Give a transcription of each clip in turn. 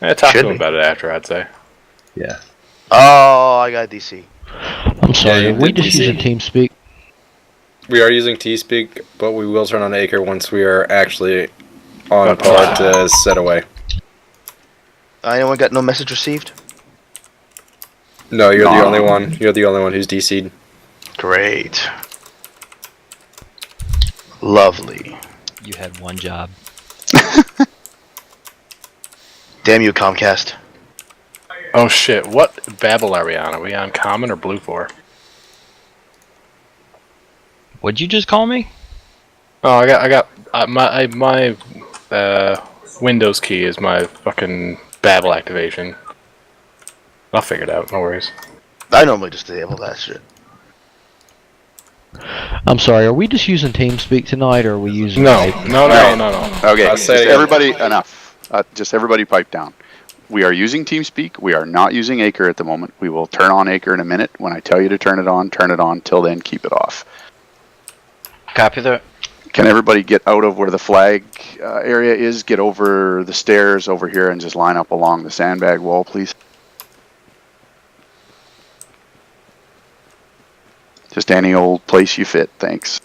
Talk to Should him be. about it after, I'd say. Yeah. Oh, I got DC. I'm sorry, you are we did just DC? using TeamSpeak? We are using T-Speak, but we will turn on Acre once we are actually on par to set away. Anyone got no message received? No, you're the only one. You're the only one who's DC'd. Great. Lovely. You had one job. Damn you, Comcast. Oh shit! What Babel are we on? Are we on Common or Blue 4? What'd you just call me? Oh, I got my Windows key is my fucking Babel activation. I'll figure it out. No worries. I normally just disable that shit. I'm sorry, are we just using TeamSpeak tonight, or are we using... No. Okay, I'll just say everybody, enough. Just everybody pipe down. We are using TeamSpeak. We are not using Acre at the moment. We will turn on Acre in a minute. When I tell you to turn it on. Till then, keep it off. Copy that. Can everybody get out of where the flag area is? Get over the stairs over here and just line up along the sandbag wall, please. Just any old place you fit, thanks.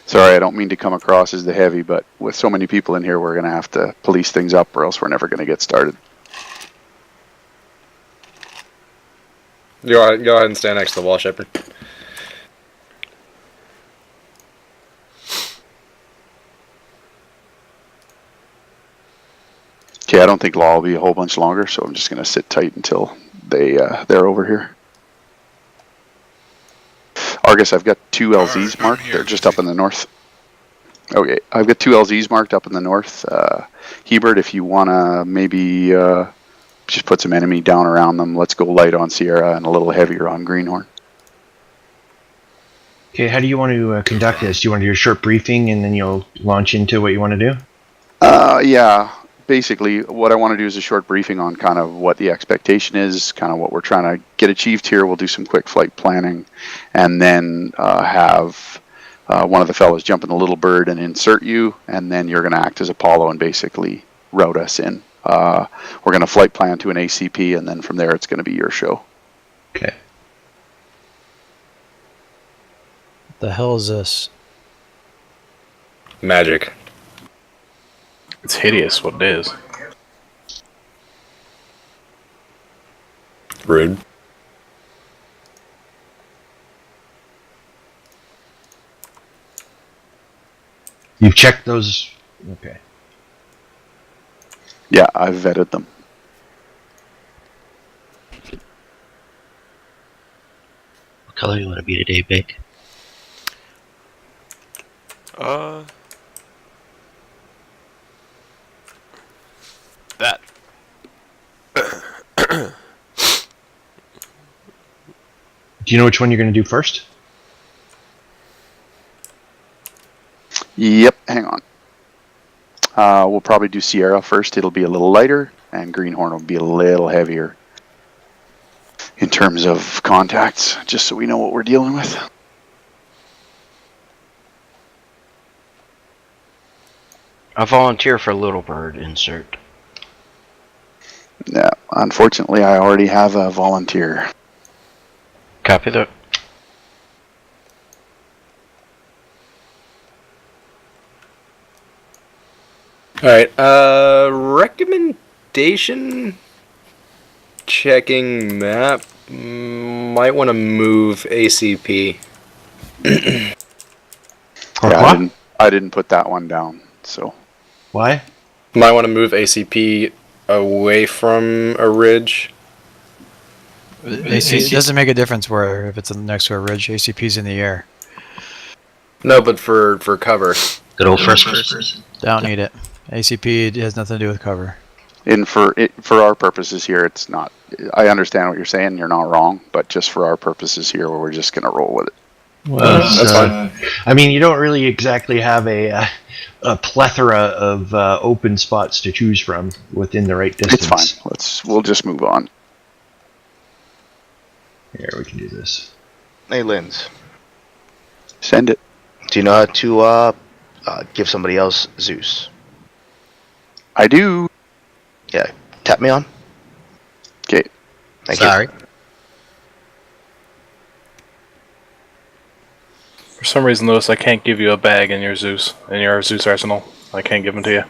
Sorry, I don't mean to come across as the heavy, but with so many people in here, we're going to have to police things up or else we're never going to get started. Go ahead and stand next to the wall, Shepard. Okay, I don't think law will be a whole bunch longer, so I'm just going to sit tight until they're over here. Argus, I've got 2 LZs marked. They're just up in the north. Okay, I've got 2 LZs marked up in the north. Hebert, if you want to maybe just put some enemy down around them, let's go light on Sierra and a little heavier on Greenhorn. Okay, how do you want to conduct this? Do you want to do a short briefing and then you'll launch into what you want to do? Yeah. Basically, what I want to do is a short briefing on kind of what the expectation is, kind of what we're trying to get achieved here. We'll do some quick flight planning, and then have one of the fellows jump in the little bird and insert you, and then you're going to act as Apollo and basically route us in. We're going to flight plan to an ACP, and then from there it's going to be your show. Okay. What the hell is this? Magic. It's hideous what it is. Rude. You've checked those? Okay. Yeah, I've vetted them. What color do you want to be today, Big? That. Do you know which one you're going to do first? Yep, hang on. We'll probably do Sierra first. It'll be a little lighter, and Greenhorn will be a little heavier in terms of contacts, just so we know what we're dealing with. I volunteer for Little Bird insert. Yeah, unfortunately, I already have a volunteer. Copy that. Alright, recommendation? Checking map. Might want to move ACP. Yeah, I didn't put that one down, so. Why? Might want to move ACP away from a ridge. It doesn't make a difference where if it's next to a ridge. ACP's in the air. No, but for cover. Good old first person. Don't need it. ACP has nothing to do with cover. And for our purposes here, it's not. I understand what you're saying. You're not wrong, but just for our purposes here, we're just going to roll with it. Well, that's fine. I mean, you don't really exactly have a plethora of open spots to choose from within the right distance. It's fine. We'll just move on. Here, we can do this. Hey, Linz. Send it. Do you know how to give somebody else Zeus? I do. Yeah, Tap me on. Okay. Thank Sorry. you. For some reason, Lewis, I can't give you a bag in your Zeus arsenal. I can't give them to you.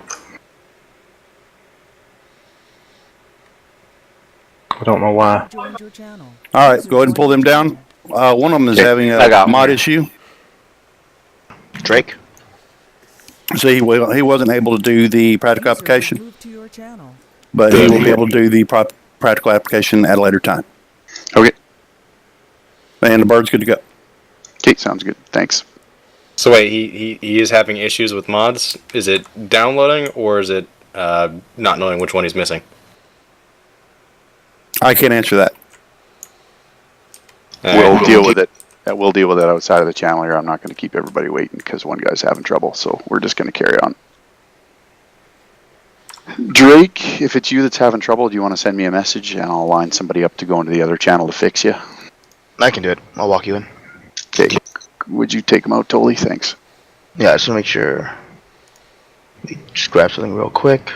I don't know why. All right, go ahead and pull them down. One of them is Okay, having I got a one mod here. issue. Drake. So he wasn't able to do the practical application, but he Good. will be able to do the practical application at a later time. Okay. And the bird's good to go. Okay, sounds good. Thanks. So wait, he is having issues with mods. Is it downloading or is it not knowing which one he's missing? I can't answer that. We'll deal with it. We'll deal with it outside of the channel here. I'm not going to keep everybody waiting because one guy's having trouble. So we're just going to carry on. Drake, if it's you that's having trouble, do you want to send me a message and I'll line somebody up to go into the other channel to fix you? I can do it. I'll walk you in. Okay. Would you take him out, Tolly? Thanks. Yeah, just want to make sure. Let me just grab something real quick.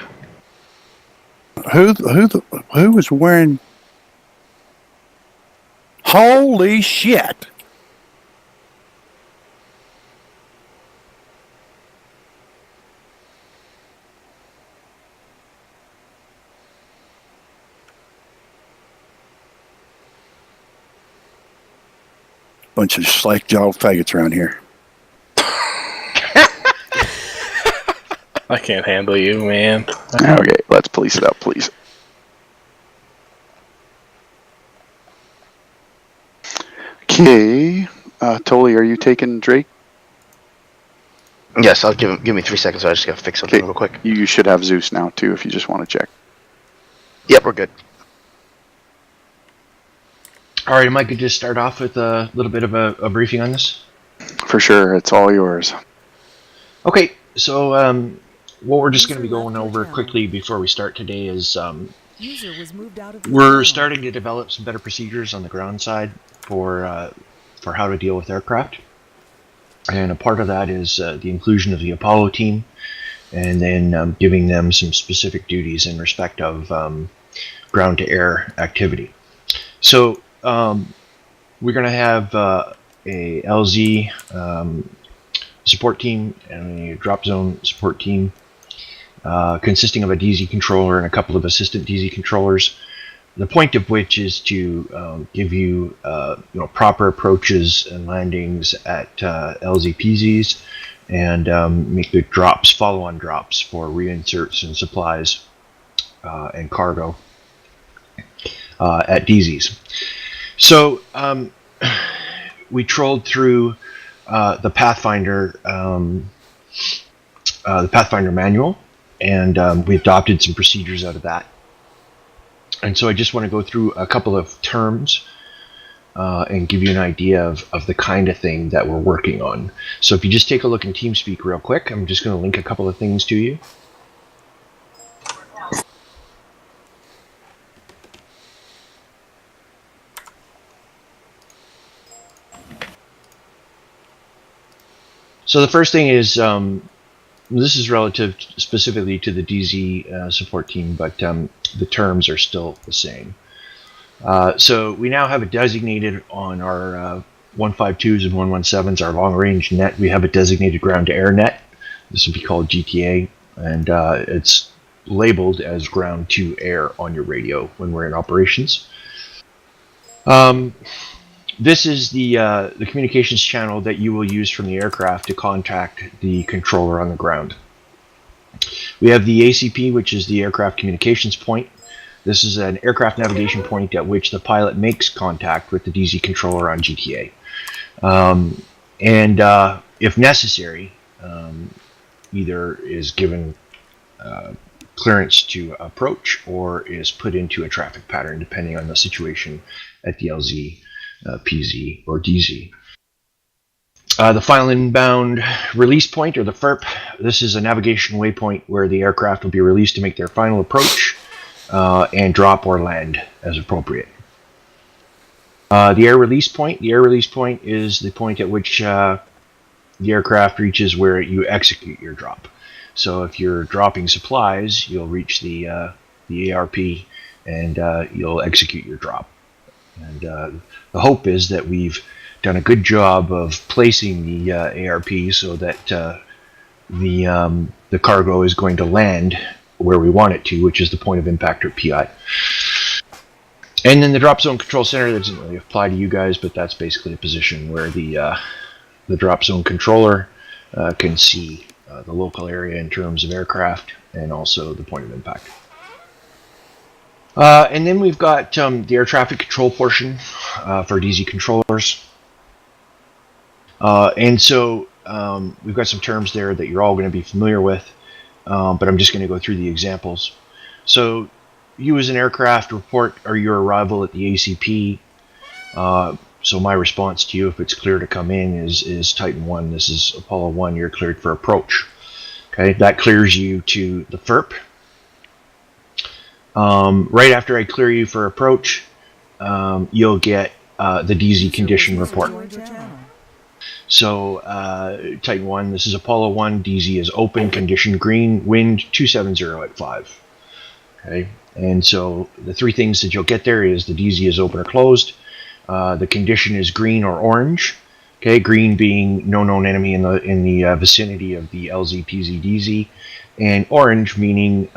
Who was wearing? Holy shit! Bunch of slack jawed faggots around here. I can't handle you, man. Okay, let's police it up, please. Okay. Tolly, are you taking Drake? Yes, I'll give me 3 seconds. I just gotta fix something real quick. You should have Zeus now, too, if you just want to check. Yep, we're good. All right, Mike, could just start off with a little bit of a briefing on this? For sure, it's all yours. Okay, so what we're just going to be going over quickly before we start today is we're starting to develop some better procedures on the ground side for how to deal with aircraft. And a part of that is the inclusion of the Apollo team, and then giving them some specific duties in respect of ground-to-air activity. So we're going to have a LZ support team and a drop zone support team consisting of a DZ controller and a couple of assistant DZ controllers. The point of which is to give you, proper approaches and landings at LZPZs and make the drops, follow-on drops for reinserts and supplies and cargo at DZs. So we trolled through the Pathfinder manual, and we adopted some procedures out of that. And so I just want to go through a couple of terms and give you an idea of the kind of thing that we're working on. So if you just take a look in TeamSpeak real quick, I'm just going to link a couple of things to you. So the first thing is, this is relative specifically to the DZ support team, but the terms are still the same. So we now have it designated on our 152s and 117s, our long-range net. We have a designated ground-to-air net. This would be called GTA, and it's labeled as ground-to-air on your radio when we're in operations. This is the communications channel that you will use from the aircraft to contact the controller on the ground. We have the ACP, which is the aircraft communications point. This is an aircraft navigation point at which the pilot makes contact with the DZ controller on GTA. And if necessary, either is given clearance to approach or is put into a traffic pattern depending on the situation at the LZ, PZ, or DZ. The final inbound release point, or the FERP, this is a navigation waypoint where the aircraft will be released to make their final approach and drop or land as appropriate. The air release point is the point at which the aircraft reaches where you execute your drop. So if you're dropping supplies, you'll reach the the ARP, and you'll execute your drop. And the hope is that we've done a good job of placing the ARP so that the cargo is going to land where we want it to, which is the point of impact or PI. And then the drop zone control center, that doesn't really apply to you guys, but that's basically a position where the drop zone controller can see the local area in terms of aircraft and also the point of impact. And then we've got the air traffic control portion for DZ controllers. And so we've got some terms there that you're all going to be familiar with, but I'm just going to go through the examples. So you as an aircraft report your arrival at the ACP. So my response to you, if it's clear to come in, is Titan 1. This is Apollo 1. You're cleared for approach. Okay, that clears you to the FERP. Right after I clear you for approach, you'll get the DZ condition report. So Titan 1, this is Apollo 1. DZ is open, condition green, wind 270 at 5. Okay, and so the three things that you'll get there is the DZ is open or closed. The condition is green or orange. Okay, green being no known enemy in the vicinity of the LZ, PZ, DZ, and orange meaning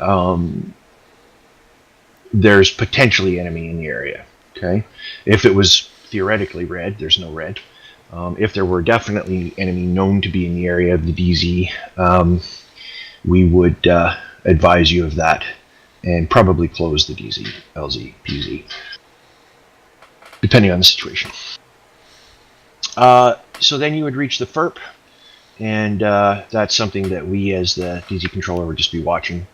there's potentially enemy in the area. Okay, if it was theoretically red, there's no red. If there were definitely enemy known to be in the area of the DZ, we would advise you of that and probably close the DZ, LZ, PZ, depending on the situation. So then you would reach the FERP, and that's something that we as the DZ controller would just be watching.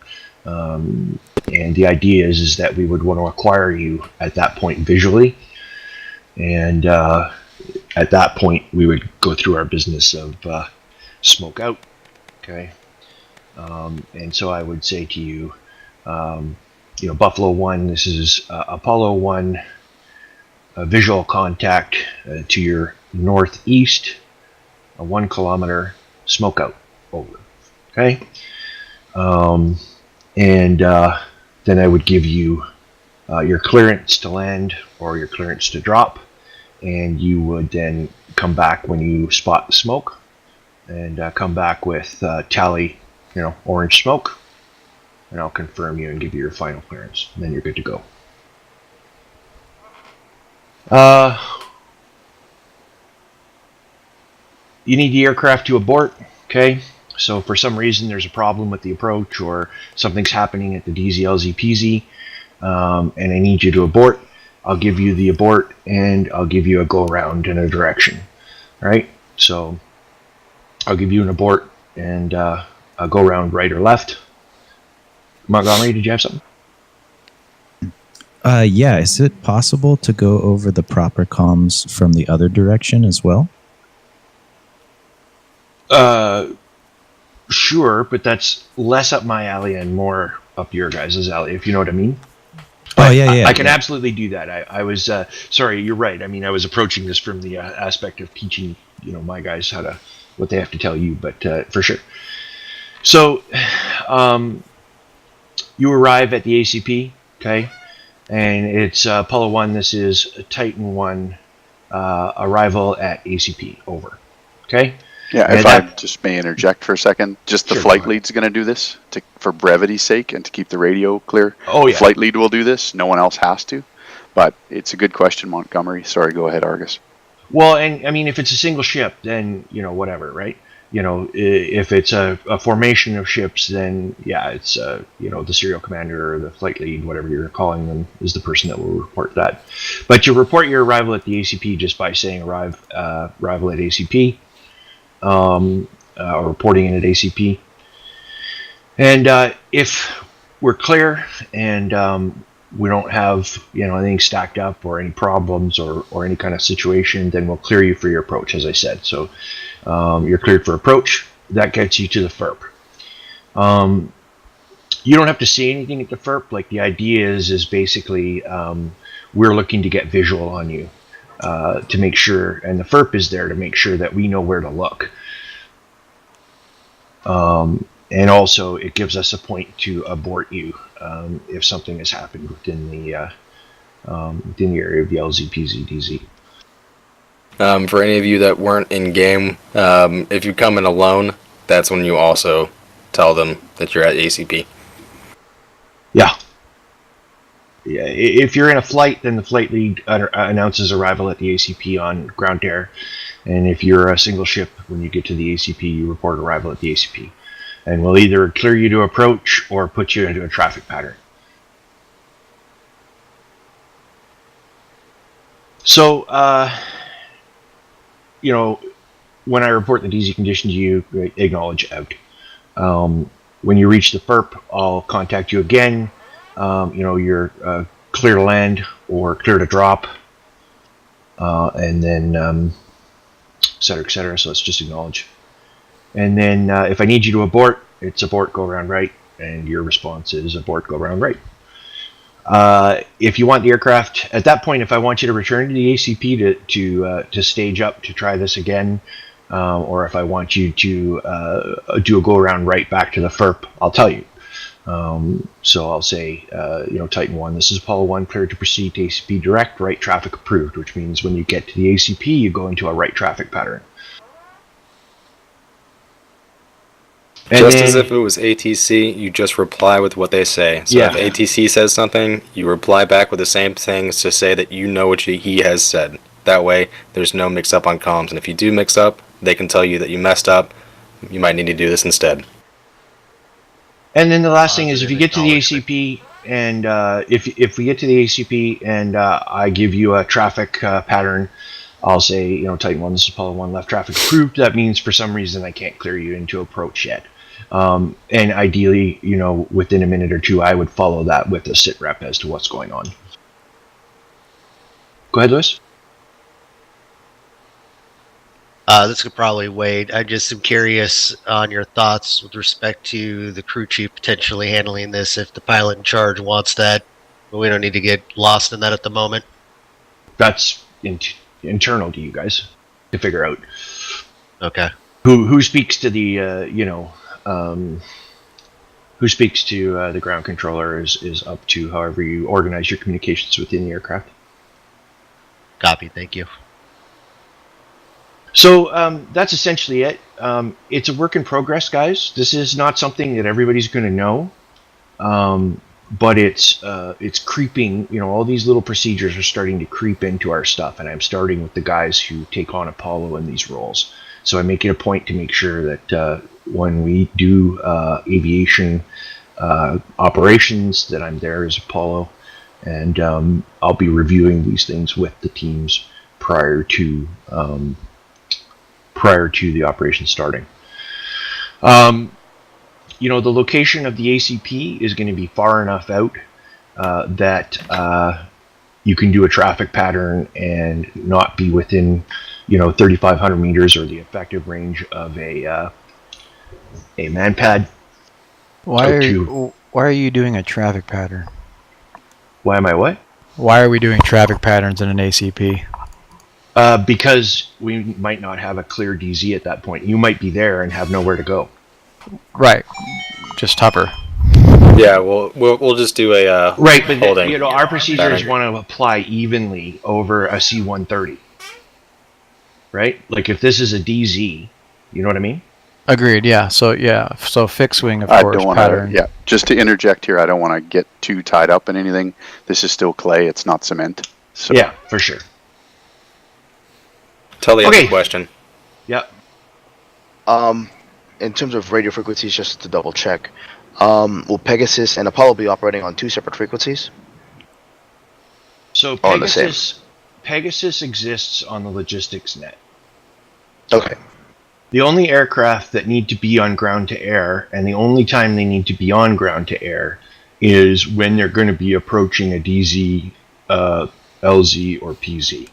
And the idea is that we would want to acquire you at that point visually, and at that point we would go through our business of smoke out. Okay, and so I would say to you, Buffalo 1, this is Apollo 1, visual contact to your northeast, 1 kilometer, smoke out, over. Okay, and then I would give you your clearance to land or your clearance to drop, and you would then come back when you spot the smoke, and come back with tally, orange smoke, and I'll confirm you and give you your final clearance, and then you're good to go. You need the aircraft to abort. Okay, so for some reason there's a problem with the approach, or something's happening at the DZ, LZ, PZ, and I need you to abort. I'll give you the abort, and I'll give you a go around in a direction. All right, so I'll give you an abort and a go around right or left. Montgomery, did you have something? Yeah, is it possible to go over the proper comms from the other direction as well? Sure, but that's less up my alley and more up your guys' alley, if you know what I mean. Oh, yeah. I can absolutely do that. I was, sorry, you're right. I mean, I was approaching this from the aspect of teaching, my guys what they have to tell you, but for sure. So, you arrive at the ACP, okay? And it's Apollo 1, this is Titan 1, arrival at ACP, over. Okay? Yeah, if I just may interject for a second, just the flight lead's going to do this for brevity's sake and to keep the radio clear. Oh, yeah. Flight lead will do this. No one else has to. But it's a good question, Montgomery. Sorry, go ahead, Argus. Well, and I mean, if it's a single ship, then, whatever, right? If it's a formation of ships, then, yeah, it's, the serial commander or the flight lead, whatever you're calling them, is the person that will report that. But you report your arrival at the ACP just by saying arrival at ACP. Or reporting in at ACP, and if we're clear and we don't have anything stacked up or any problems or any kind of situation, then we'll clear you for your approach, as I said. So you're cleared for approach. That gets you to the FERP. You don't have to say anything at the FERP. Like, the idea is basically we're looking to get visual on you. To make sure, and the FERP is there to make sure that we know where to look. And also, it gives us a point to abort you if something has happened within the area of the LZPZDZ. For any of you that weren't in game, if you come in alone, that's when you also tell them that you're at ACP. Yeah. Yeah. If you're in a flight, then the flight lead announces arrival at the ACP on ground to air. And if you're a single ship, when you get to the ACP, you report arrival at the ACP. And we'll either clear you to approach or put you into a traffic pattern. So, when I report the DZ condition to you, acknowledge out. When you reach the FERP, I'll contact you again. You're clear to land or clear to drop. And then, et cetera, so let's just acknowledge. And then if I need you to abort, it's abort, go around right, and your response is abort, go around right. If you want the aircraft, at that point, if I want you to return to the ACP to stage up to try this again, or if I want you to do a go around right back to the FERP, I'll tell you. So I'll say, Titan 1, this is Apollo 1, cleared to proceed to ACP direct, right traffic approved, which means when you get to the ACP, you go into a right traffic pattern. And just then, as if it was ATC, you just reply with what they say. So Yeah. if ATC says something, you reply back with the same things to say that you know what he has said. That way, there's no mix-up on comms. And if you do mix up, they can tell you that you messed up. You might need to do this instead. And then the last thing is, if you get to the ACP, and if we get to the ACP and I give you a traffic pattern, I'll say, Titan 1, this is Apollo 1, left traffic approved. That means for some reason I can't clear you into approach yet. And ideally, within a minute or two, I would follow that with a sit rep as to what's going on. Go ahead, Lewis. This could probably wait. I just am curious on your thoughts with respect to the crew chief potentially handling this if the pilot in charge wants that. But we don't need to get lost in that at the moment. That's internal to you guys to figure out. Okay. Who speaks to the who speaks to the ground controller is up to however you organize your communications within the aircraft. Copy. Thank you. So that's essentially it. It's a work in progress, guys. This is not something that everybody's going to know, but it's creeping. All these little procedures are starting to creep into our stuff, and I'm starting with the guys who take on Apollo in these roles. So I make it a point to make sure that when we do aviation operations, that I'm there as Apollo, and I'll be reviewing these things with the teams prior to the operation starting. The location of the ACP is going to be far enough out that you can do a traffic pattern and not be within 3,500 meters or the effective range of a manpad. Why are you doing a traffic pattern? Why am I what? Why are we doing traffic patterns in an ACP? Because we might not have a clear DZ at that point. You might be there and have nowhere to go. Right. Just hover. Yeah, we'll just do a right, but holding. Our procedures want to apply evenly over a C-130. Right? Like if this is a DZ, you know what I mean? Agreed. Yeah. So fixed wing, of I course. don't want pattern. to. Yeah, just to interject here, I don't want to get too tied up in anything. This is still clay; it's not cement. So yeah, for sure. Tell the other question. Yep. In terms of radio frequencies, just to double check, will Pegasus and Apollo be operating on two separate frequencies? So Or the same? Pegasus exists on the logistics net. Okay. The only aircraft that need to be on ground to air, and the only time they need to be on ground to air, is when they're going to be approaching a DZ, LZ, or PZ.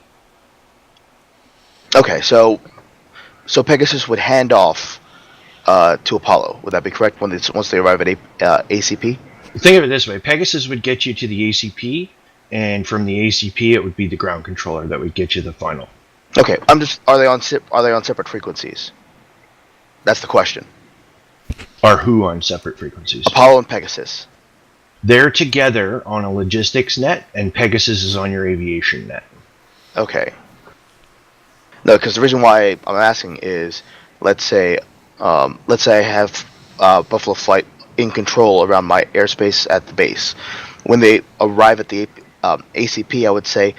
Okay, so Pegasus would hand off to Apollo. Would that be correct once they arrive at ACP? Think of it this way: Pegasus would get you to the ACP, and from the ACP, it would be the ground controller that would get you the final. Okay, are they on separate frequencies? That's the question. Are who on separate frequencies? Apollo and Pegasus. They're together on a logistics net, and Pegasus is on your aviation net. Okay. No, because the reason why I'm asking is, let's say I have Buffalo Flight in control around my airspace at the base. When they arrive at the ACP, I would say,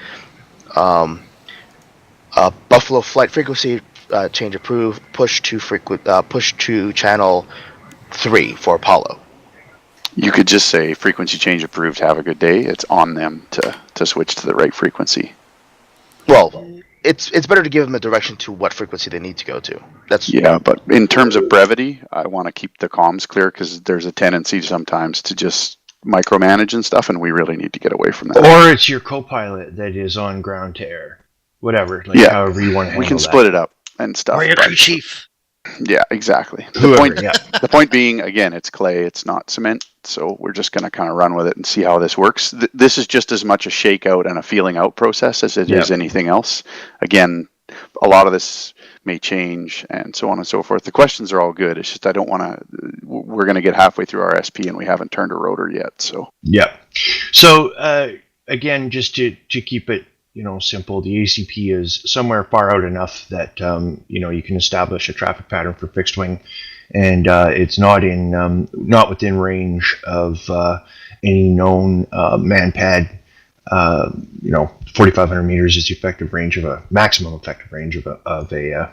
Buffalo Flight frequency change approved. Push to channel 3 for Apollo. You could just say frequency change approved. Have a good day. It's on them to switch to the right frequency. Well, it's better to give them a direction to what frequency they need to go to. Yeah, but in terms of brevity, I want to keep the comms clear because there's a tendency sometimes to just micromanage and stuff, and we really need to get away from that. Or it's your co-pilot that is on ground to air. Whatever, however you want to handle we can that. split it up and stuff. Or your crew chief. Yeah, exactly. Whoever, The point being, again, it's clay, it's not cement, so we're just going to kind of run with it and see how this works. This is just as much a shakeout and a feeling out process as it is anything else. Again, a lot of this may change and so on and so forth. The questions are all good. It's just I don't want to. We're going to get halfway through our SP and we haven't turned a rotor yet. So So again, just to keep it simple, the ACP is somewhere far out enough that you can establish a traffic pattern for fixed wing, and it's not within range of any known man pad. 4,500 meters is the effective range of a maximum effective range of a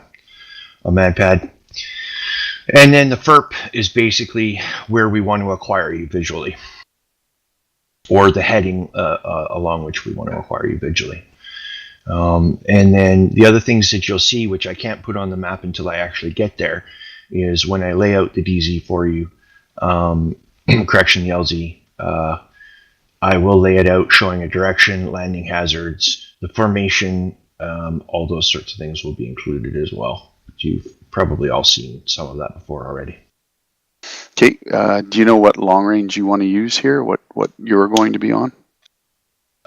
man pad. And then the FERP is basically where we want to acquire you visually, or the heading along which we want to acquire you visually. And then the other things that you'll see, which I can't put on the map until I actually get there, is when I lay out the DZ for you, correction, the LZ, I will lay it out showing a direction, landing hazards, the formation, all those sorts of things will be included as well. You've probably all seen some of that before already. Okay, do you know what long range you want to use here? What you're going to be on?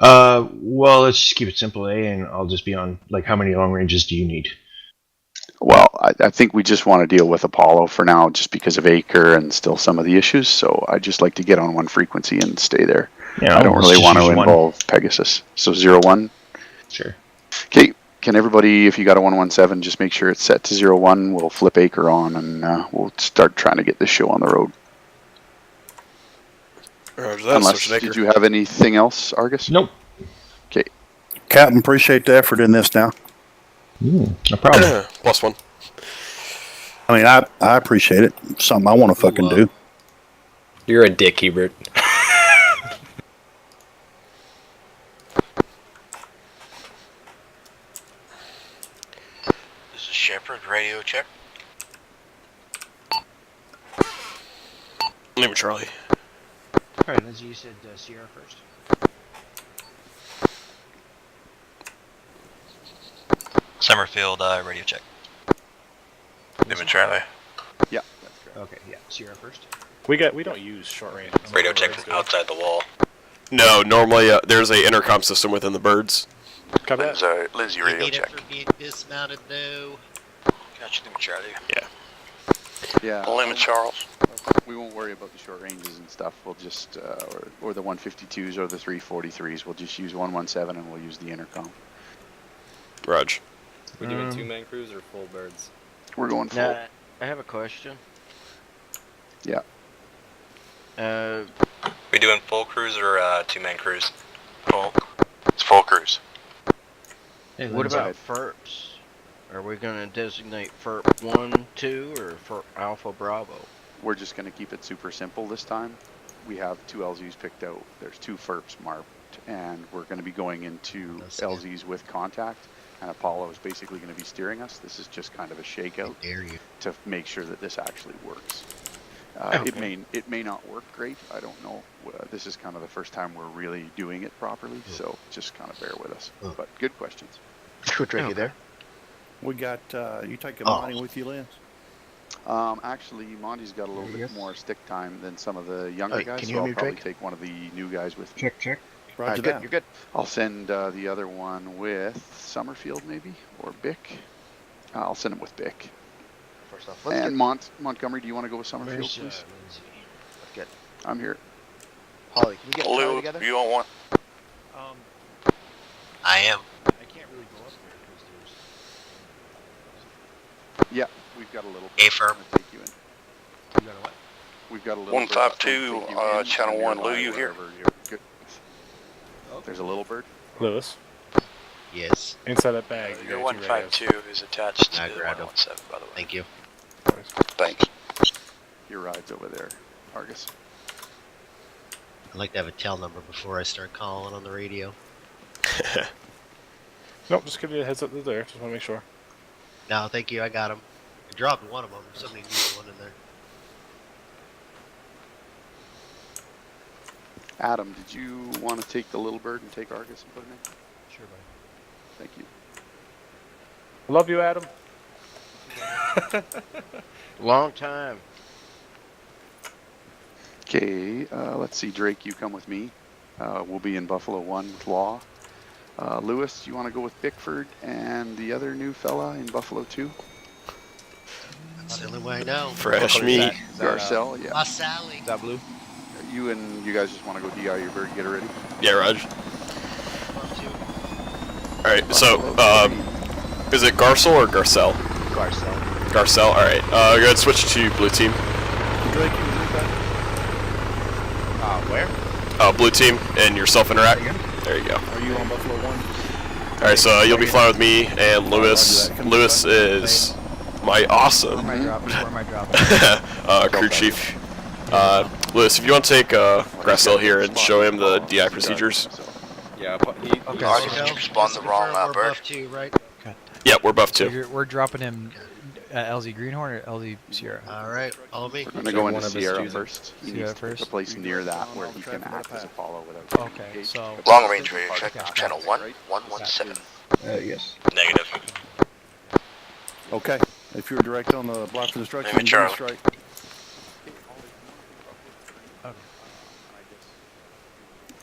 Well, let's just keep it simple, and I'll just be on, how many long ranges do you need? Well, I think we just want to deal with Apollo for now, just because of Acre and still some of the issues. So I'd just like to get on one frequency and stay there. Yeah, I don't really want to involve Pegasus. So 01? Sure. Okay, can everybody, if you got a 117, just make sure it's set to 01. We'll flip Acre on and we'll start trying to get this show on the road. Unless, did you have anything else, Argus? Nope. Okay. Captain, appreciate the effort in this now. No problem. +1. I mean, I appreciate it. Something I want to fucking do. You're a dick, Hebert. This is Shepard, radio check. Name of Charlie. Alright, Lindsay, you said Sierra first. Summerfield, radio check. Name of Charlie. Yeah, that's correct. Okay, yeah, Sierra first. We don't use short range. Radio check from outside the wall. No, normally there's a intercom system within the birds. Lindsay, radio check. For being dismounted, though. Gotcha, name of Charlie. Yeah. Yeah. Limit Charles. We won't worry about the short ranges and stuff. We'll just, or the 152s or the 343s. We'll just use 117 and we'll use the intercom. Raj. We doing two-man crews or full birds? We're going full. Now, I have a question. Yeah. We doing full cruise or two-man cruise? Full. It's full cruise. Hey, what about FERPs? Are we going to designate FERP 1, 2, or FERP Alpha Bravo? We're just going to keep it super simple this time. We have 2 LZs picked out. There's 2 FERPs marked, and we're going to be going into LZs with contact, and Apollo is basically going to be steering us. This is just kind of a shakeout to make sure that this actually works. It may not work great. I don't know. This is kind of the first time we're really doing it properly, so just kind of bear with us. But good questions. Sure, Drake, you there? We got, you taking Monty with you, Lance? Actually, Monty's got a little bit more stick time than some of the younger guys, can you so hear I'll me, probably Drake? take one of the new guys with me. Check. Roger You're that. good. I'll send the other one with Summerfield, maybe, or Bick. I'll send him with Bick. First off, And Montgomery, do you want to go with Summerfield, please? Get. I'm here. Holly, can you get Charlie Lou, together? you want one? I am. I can't really go up there because there's. Yeah, we've got a little. A firm. Take you in. You got a what? We've got a little. 152, channel 1. Lou, you here? There's a little bird. Lewis, Yes. inside that bag. Your 152 is attached to I the grabbed him. 117, by the way. Thank you. Thanks. Your ride's over there, Argus. I'd like to have a tail number before I start calling on the radio. Nope, just give you a heads up that there. Just want to make sure. No, thank you. I got him. I dropped one of them. Somebody needs one in there. Adam, did you want to take the little bird and take Argus and put him in? Sure, buddy. Thank you. Love you, Adam. Long time. Okay, let's see, Drake, you come with me. We'll be in Buffalo 1 with Law. Lewis, you want to go with Bickford and the other new fella in Buffalo 2? That's the only way I know. Fresh meat. Garcelle, yeah. Sally. Is that Blue? You and you guys just want to go DI your bird, get it ready? Yeah, Raj. Alright, so, is it Garcelle or Garcelle? Garcelle. Garcelle, alright. Go ahead and switch to blue team. Drake, you leave that? Where? Blue team and yourself interact. There you go. Are you on Buffalo 1? Alright, so you'll be flying with me and Lewis. Lewis is my awesome Where am I dropping? crew chief. Lewis, if you want to take Garcelle here and show him the DI procedures. Yeah, Okay, Argus, did you spawn the wrong bird? Buff 2, right? Yeah, we're buff So 2. we're dropping him at LZ Greenhorn or LZ Sierra? Alright, follow me. We're going to go into Sierra first. He Sierra needs to pick first? a place near that where he can act as Apollo without getting Okay, engaged. so. Long range radio check, channel 117. Yes. Negative. Okay. If you're direct on the block for destruction, Name it, Charlie. strike.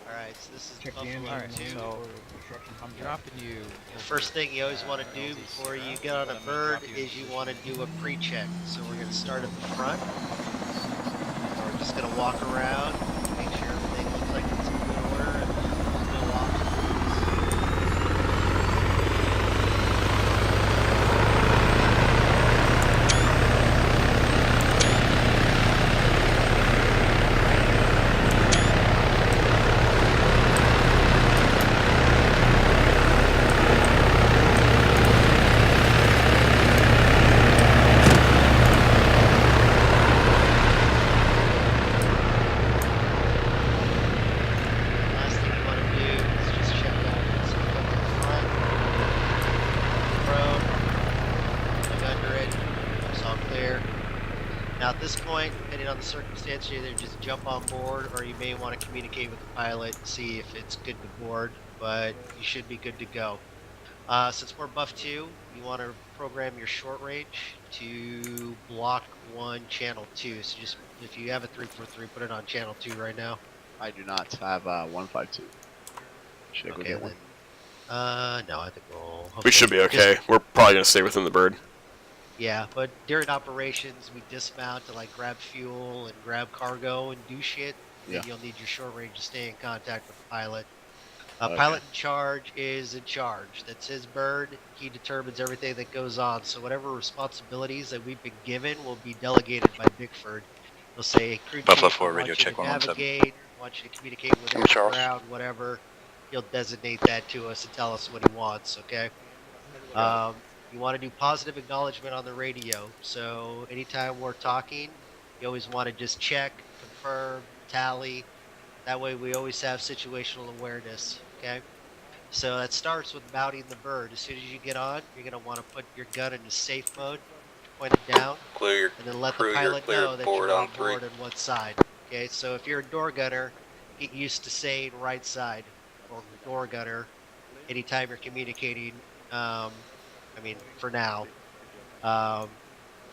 Alright, so this is Buffalo Alright, 2. so I'm dropping you. The first thing you always want to do before you get on a bird is you want to do a pre-check. So we're going to start at the front. So we're just going to walk around, make sure everything looks like it's in good order, and there's no obstacles. Last thing you want to do is just check out what's up in the front, road, look under it, it's all clear. Now at this point, depending on the circumstance, you either just jump on board or you may want to communicate with the pilot and see if it's good to board, but you should be good to go. Since we're buff 2, you want to program your short range to block 1 channel 2. So just if you have a 343, put it on channel 2 right now. I do not have 152. Should I go get one? No, I think we'll. We should be okay. We're probably going to stay within the bird. Yeah, but during operations, we dismount to like grab fuel and grab cargo and do shit. Yeah. Then you'll need your short range to stay in contact with the pilot. Okay. Pilot in charge is in charge. That's his bird. He determines everything that goes on. So whatever responsibilities that we've been given will be delegated by Bickford. He'll say, crew Buffalo chief, 4 I want radio you check to 117. navigate, I want you to communicate with I'm the Charles. ground, whatever. He'll designate that to us and tell us what he wants, okay? You want to do positive acknowledgement on the radio. So anytime we're talking, you always want to just check, confirm, tally. That way we always have situational awareness, okay? So that starts with mounting the bird. As soon as you get on, you're going to want to put your gun into safe mode, point it down, Clear your and then let crew, the you're pilot cleared know that forward you're on on 3. board on one side. Okay, so if you're a door gunner, get used to saying right side, or door gunner, anytime you're communicating. For now,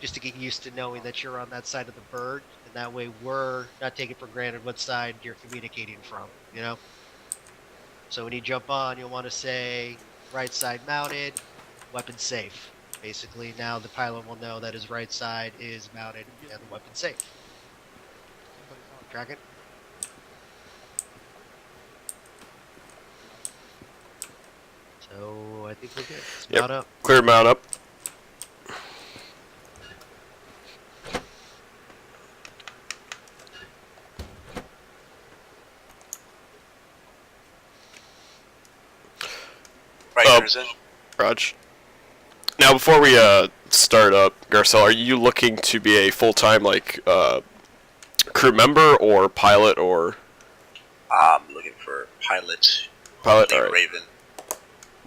just to get used to knowing that you're on that side of the bird, and that way we're not taking for granted what side you're communicating from, you know? So when you jump on, you'll want to say right side mounted, weapon safe. Basically, now the pilot will know that his right side is mounted and the weapon safe. Tracking? So I think we're good. Let's Yep. mount up. Clear mount up. Right, cruising. Raj. Now, before we start up, Garcelle, are you looking to be a full-time crew member or pilot or? I'm looking for pilot. Pilot, all right. Raven.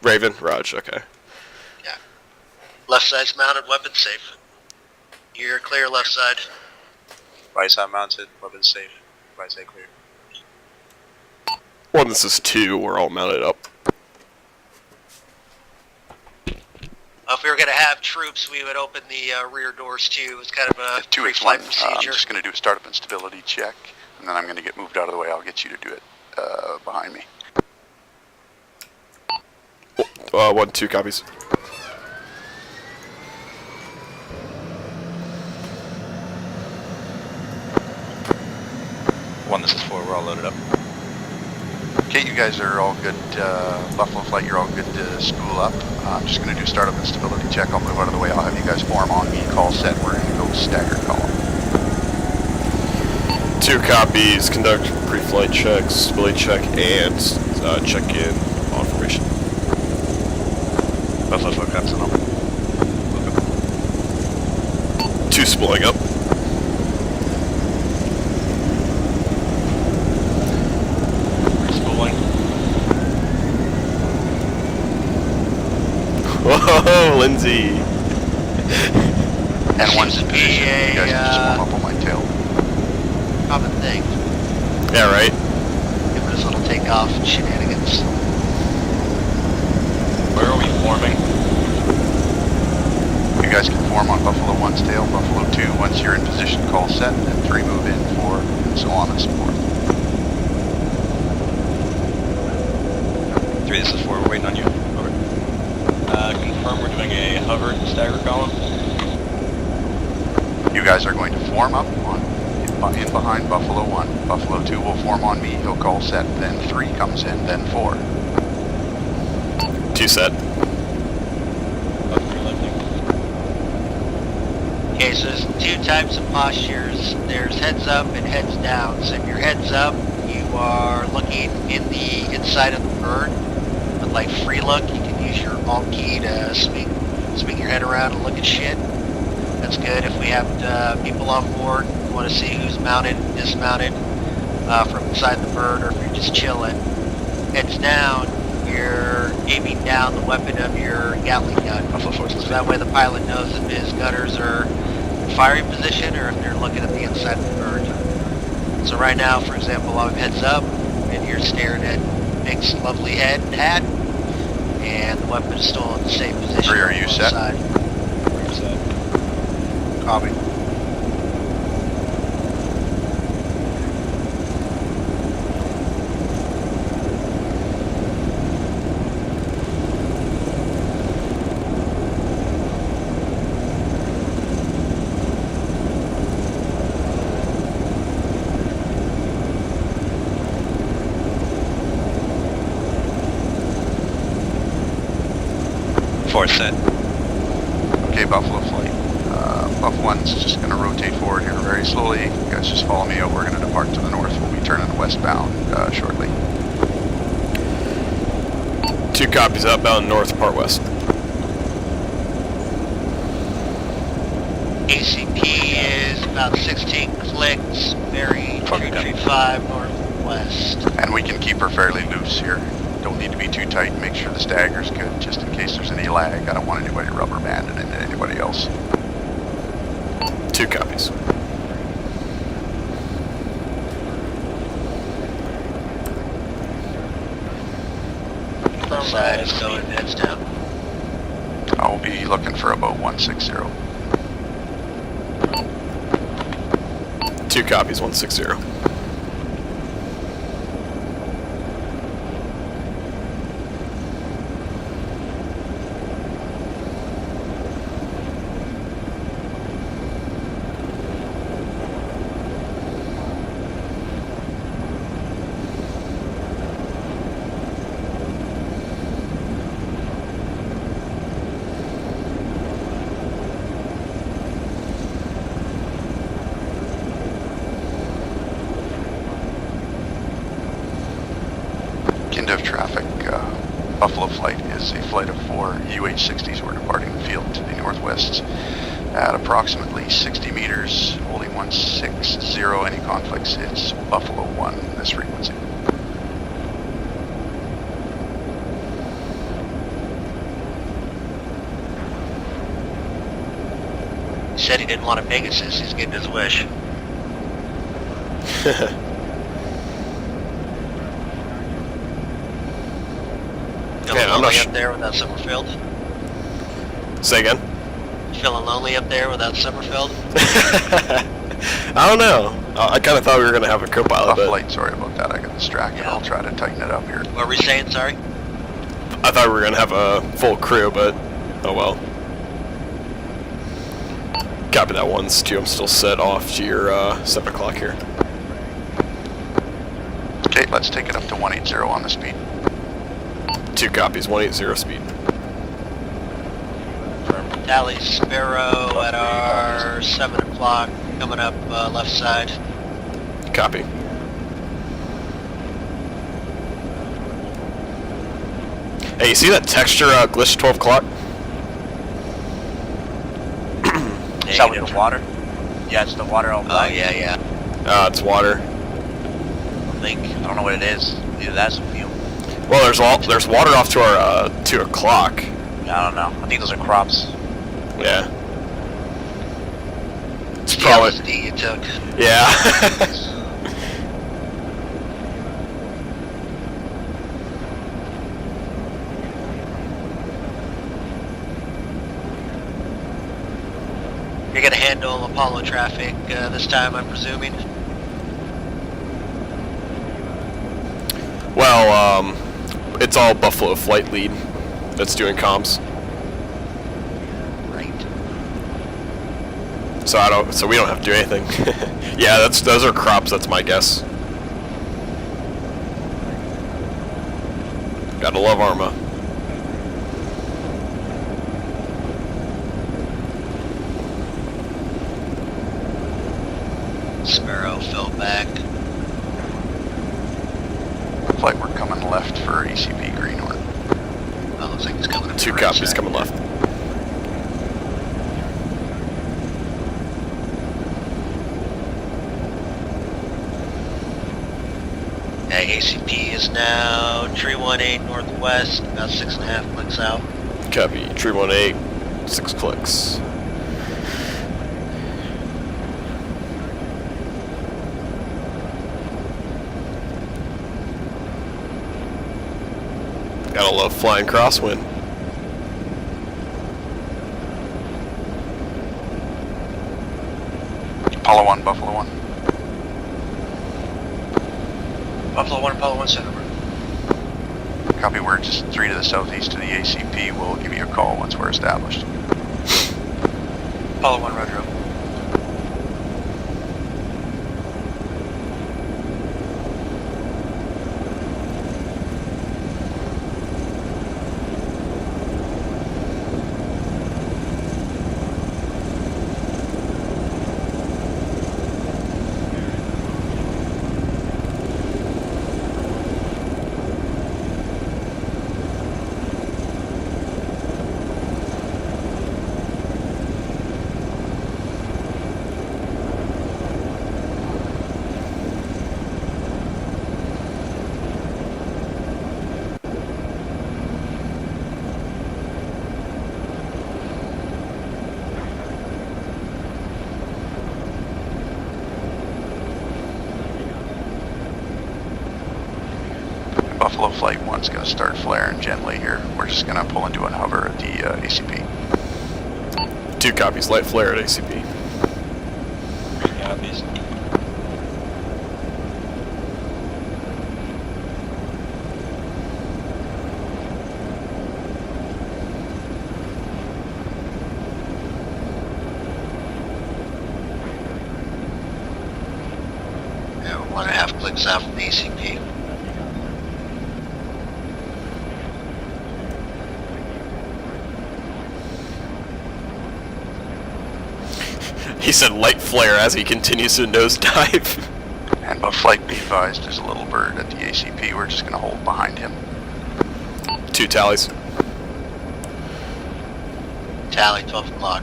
Raven, Raj. Okay. Yeah. Left side's mounted, weapon safe. You're clear left side. Right side mounted, weapons safe. Right side clear. Well, this is 2. We're all mounted up. If we were going to have troops, we would open the rear doors too. It's kind of a 2 pre-flight I'm procedure. just going to do a startup and stability check, and then I'm going to get moved out of the way. I'll get you to do it behind me. 1, 2 copies. This is 4. We're all loaded up. Okay, you guys are all good. Buffalo Flight, you're all good to spool up. I'm just going to do startup and stability check. I'll move out of the way. I'll have you guys form on me. Call set. We're going to go staggered column. 2 copies. Conduct pre-flight checks, stability check, and check in on formation. Buffalo Flight cuts on. 2 spooling up. Whoa, Lindsay! And one's in position. You guys can just warm up on my tail. Common thing. Yeah, right? Give it his little takeoff shenanigans. Where are we forming? You guys can form on Buffalo 1's tail, Buffalo 2. Once you're in position, call set, and 3 move in, 4, and so on and so forth. 3, this is 4. We're waiting on you. Over. Confirm we're doing a hovered stagger column. You guys are going to form up in behind Buffalo 1. Buffalo 2 will form on me. He'll call set. Then 3 comes in. Then 4. 2 set. Okay, so there's 2 types of postures. There's heads up and heads down. So if you're heads up, you are looking in the inside of the bird. With like free look, you can use your alt key to swing your head around and look at shit. That's good. If we have people on board, you want to see who's mounted and dismounted from inside the bird, or if you're just chilling. Heads down, you're aiming down the weapon of your Gatling gun. So that way the pilot knows if his gunners are in firing position or if they're looking at the inside of the bird. So right now, for example, I'm heads up, and you're staring at Nick's lovely head and hat, and the weapon is still in the same position. 3, are you set? Side. We're set. Copy. Set. Okay, Buffalo Flight. Buff 1's just going to rotate forward here very slowly. You guys just follow me out. We're going to depart to the north. We'll be turning westbound shortly. 2 copies outbound north, part west. ACP is about 16 clicks, bearing 335 northwest. And we can keep her fairly loose here. Don't need to be too tight. Make sure the stagger's good, just in case there's any lag. I don't want anybody rubber banding into anybody else. 2 copies. Left side is going heads down. I'll be looking for about 160. 2 copies, 160. Kindev traffic, Buffalo flight is a flight of 4 UH-60s. We're departing the field to the northwest at approximately 60 meters, holding 160. Any conflicts, it's Buffalo 1, this frequency. He said he didn't want a Pegasus. He's getting his wish. Feeling lonely up there without Summerfield? Say again? Feeling lonely up there without Summerfield? I don't know. I kind of thought we were going to have a co-pilot. Flight, sorry about that. I got distracted. Yeah. I'll try to tighten it up here. What were we saying, sorry? I thought we were going to have a full crew, but oh well. Copy that, 1-2. I'm still set off to your 7 o'clock here. Okay, let's take it up to 180 on the speed. 2 copies, 180 speed. Tally Sparrow at our 7 o'clock, coming up left side. Copy. Hey, you see that texture glitch 12 o'clock? Is that with the water? Yeah, it's the water all black. Oh, yeah. It's water. I don't know what it is. Either that's a fuel. Well, there's water off to our 2 o'clock. I don't know. I think those are crops. Yeah. It's probably LSD you took. Yeah. You're gonna handle Apollo traffic this time, I'm presuming? Well, it's all Buffalo flight lead that's doing comms. Right. So we don't have to do anything. Yeah, those are crops, that's my guess. Gotta love Arma. Sparrow fell back. Flight, we're coming left for ACP Greenhorn. Oh, looks like he's coming up 2 the right copies side. coming left. Yeah, ACP is now tree 18 northwest, about 6.5 clicks out. Copy. Tree 18, 6 clicks. Gotta love flying crosswind. Apollo 1, Buffalo 1. Buffalo 1, Apollo 1, center. Copy, we're just 3 to the southeast of the ACP. We'll give you a call once we're established. Apollo 1, roger. Buffalo Flight 1's going to start flaring gently here. We're just going to pull into an hover at the ACP. 2 copies, light flare at ACP. 3 copies. Yeah, we're 1.5 clicks out from the ACP. He said light flare as he continues to nosedive. And Flight be advised, there's a little bird at the ACP. We're just going to hold behind him. 2 tallies. Tally, 12 o'clock.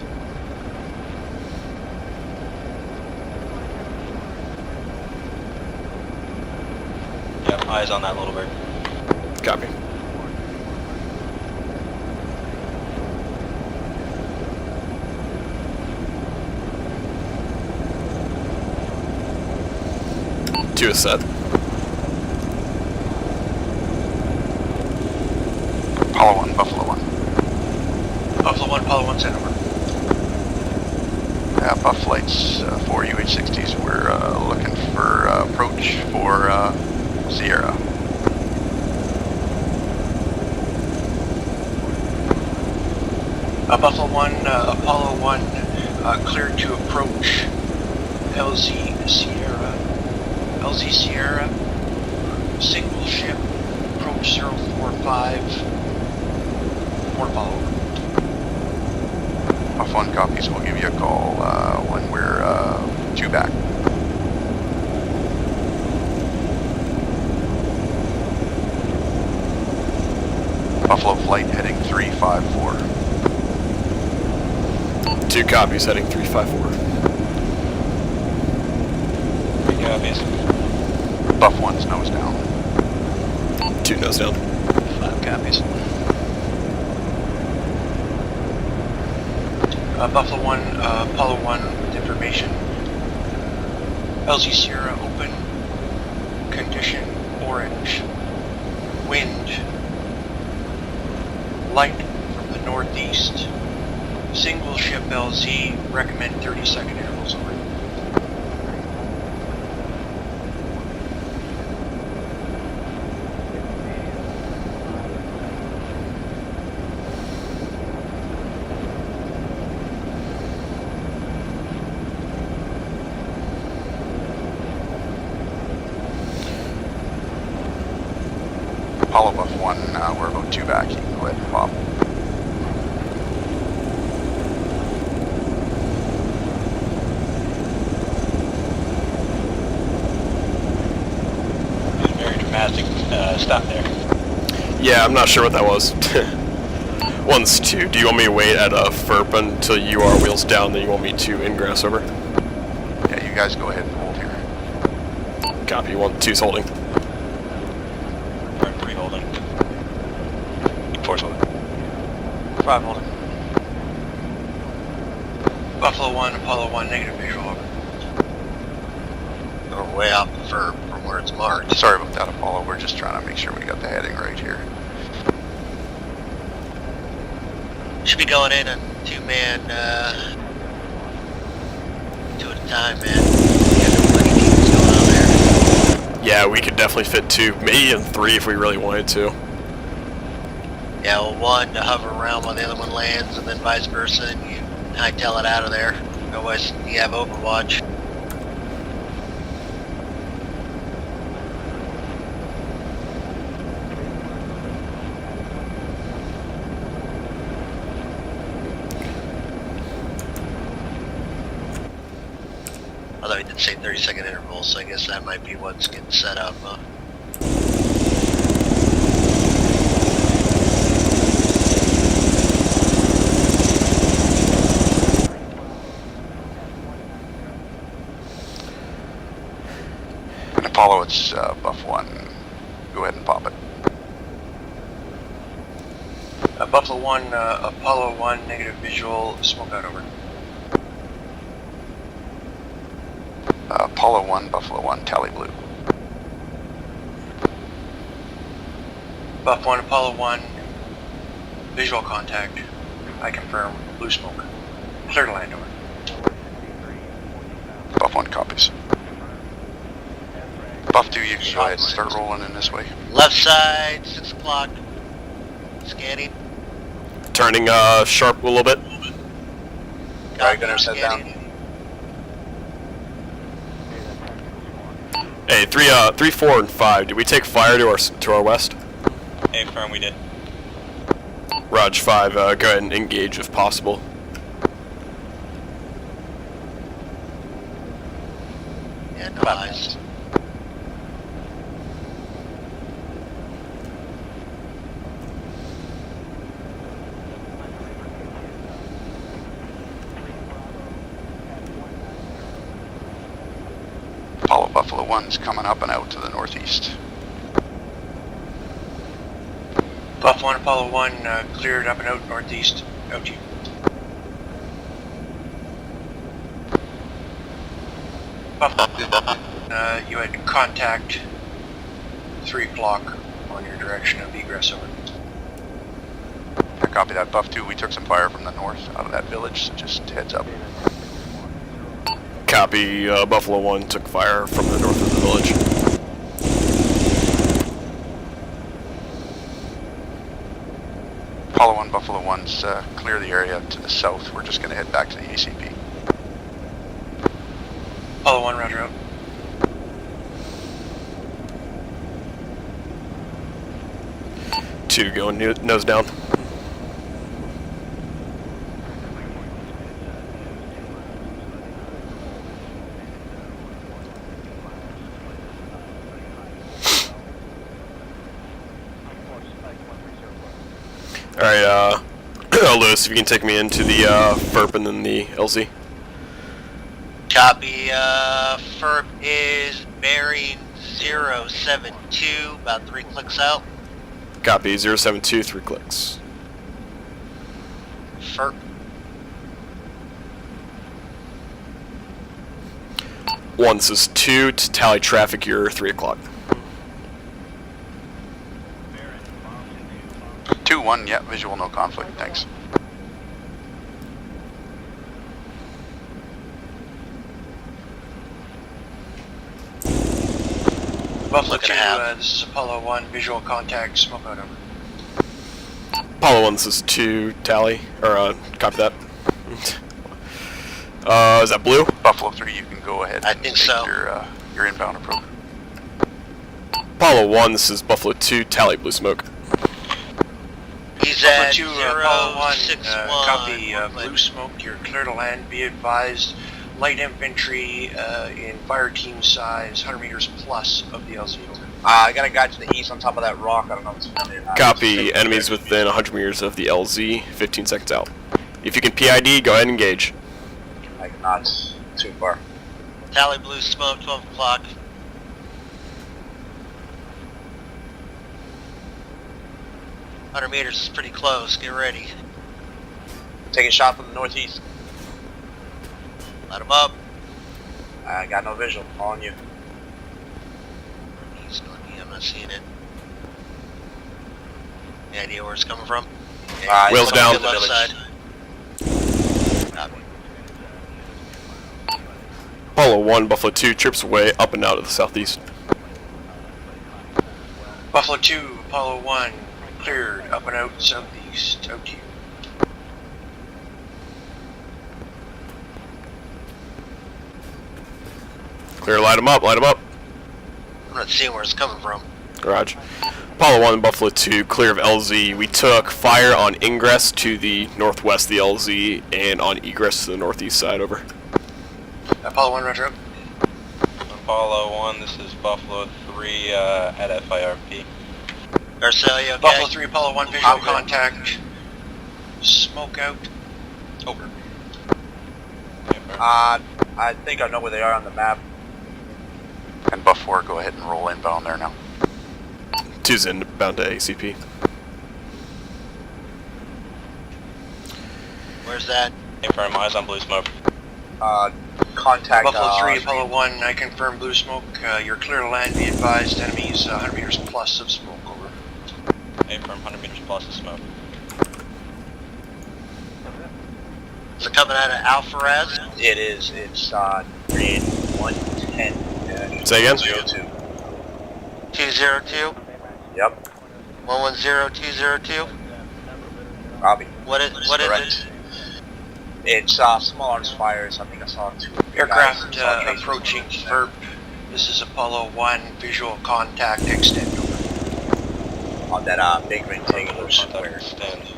Yep, eyes on that little bird. Copy. Two is set. Apollo 1, Buffalo 1. Buffalo 1, Apollo 1, send over. Buff flights, 4 UH-60s. We're looking for approach for Sierra. Buffalo 1, Apollo 1, cleared to approach LZ Sierra, single ship, approach 045, more follow. Buff 1 copies, we'll give you a call when we're 2 back. Buffalo flight heading 354. 2 copies heading 354. 3 copies. Buff 1's nose down. 2 nose down. 5 copies. Buffalo 1, Apollo 1 with information. LZ Sierra open, condition orange, wind, light from the northeast, single ship LZ, recommend 30-second intervals over. Apollo Buff 1, we're about 2 back. You can go ahead and pop. Very dramatic stop there. Yeah, I'm not sure what that was. 1's 2. Do you want me to wait at a FERP until you are wheels down, then you want me to ingress over? Yeah, you guys go ahead and hold here. Copy. 2's holding. 3 holding. 4's holding. 5 holding. Buffalo 1, Apollo 1, negative visual over. We're way off the verb from where it's marked. Sorry about that, Apollo. We're just trying to make sure we got the heading right here. Should be going in a 2-man, 2 at a time, man. You got plenty of teams going on there. Yeah, we could definitely fit 2, maybe even 3 if we really wanted to. Yeah, well, 1 to hover around while the other one lands, and then vice versa, and you hightail it out of there. Otherwise, you have Overwatch. Although he did say 30-second intervals, so I guess that might be what's getting set up, huh? And Apollo, it's Buff 1. Go ahead and pop it. Buffalo 1, Apollo 1, negative visual, smoke out over. Apollo 1, Buffalo 1, tally blue. Buff 1, Apollo 1, visual contact. I confirm, blue smoke. Clear to land over. Buff 1 copies. Buff 2, you can go ahead and start rolling in this way. Left side, 6 o'clock. Scanning. Turning sharp a little bit. Alright, gonna set down. Hey, 3, 4, and 5. Did we take fire to our west? Hey, firm, we did. Raj 5, go ahead and engage if possible. Yeah, no eyes. Buffalo 1's coming up and out to the northeast. Buffalo 1, Apollo 1, cleared up and out northeast. Out to you. Buffalo, you had contact 3 o'clock on your direction of egress over. I copy that. Buff 2, we took some fire from the north out of that village, so just heads up. Copy, Buffalo 1 took fire from the north of the village. Apollo 1, Buffalo 1's clear the area to the south. We're just going to head back to the ACP. Apollo 1, roger out. Two going nose down. Alright, Lewis, if you can take me into the FERP and then the LZ. Copy, FERP is bearing 072, about 3 clicks out. Copy, 072, 3 clicks. FERP. One, this is 2 to tally traffic, you're 3 o'clock. 2-1, yeah, visual, no conflict, thanks. Buffalo 2, this is Apollo 1, visual contact, smoke out over. Apollo 1, this is 2, tally, or copy that. Is that blue? Buffalo 3, you can go ahead and think take so. your inbound approach. Apollo 1, this is Buffalo 2, tally blue smoke. He's Buffalo at 2, Apollo 1, 061. copy, blue smoke, you're clear to land, be advised. Light infantry in fire team size, 100 meters plus of the LZ. I got a guy to the east on top of that rock. I don't know if it's familiar or not. Copy, enemies within 100 meters of the LZ, 15 seconds out. If you can PID, go ahead and engage. Like, not too far. Tally blue smoke, 12 o'clock. Hundred meters is pretty close. Get ready. Taking a shot from the northeast. Light him up. I got no visual. On you. He's going to be, I'm not seeing it. Any idea where it's coming from? Yeah, Wheels down. To the left side. Copy. Apollo 1, Buffalo 2, trips away up and out of the southeast. Buffalo 2, Apollo 1, cleared up and out southeast. Out to you. Clear, light them up, light them up. I'm not seeing where it's coming from. Garage. Apollo 1, Buffalo 2, clear of LZ. We took fire on ingress to the northwest of the LZ and on egress to the northeast side, over. Apollo 1, roger up. Apollo 1, this is Buffalo 3 at FIRP. Garcelle, you okay? Buffalo 3, Apollo 1, visual contact. Smoke out. Over. I think I know where they are on the map. And Buff 4, go ahead and roll inbound there now. 2's inbound to ACP. Where's that? Confirm eyes on blue smoke. Contact. Buffalo 3, Apollo 1, I confirm blue smoke. You're clear to land, be advised. Enemies 100 meters plus of smoke, over. Confirm 100 meters plus of smoke. Is it coming out of Alpharez? It is. It's grid 110. Say again? 02. 202? Yep. 110202? Robbie. What is it? It's small arms fires. I think I saw 2 Aircraft approaching FERP. This is Apollo 1, visual contact, extend over. On that big rectangular square. Extend.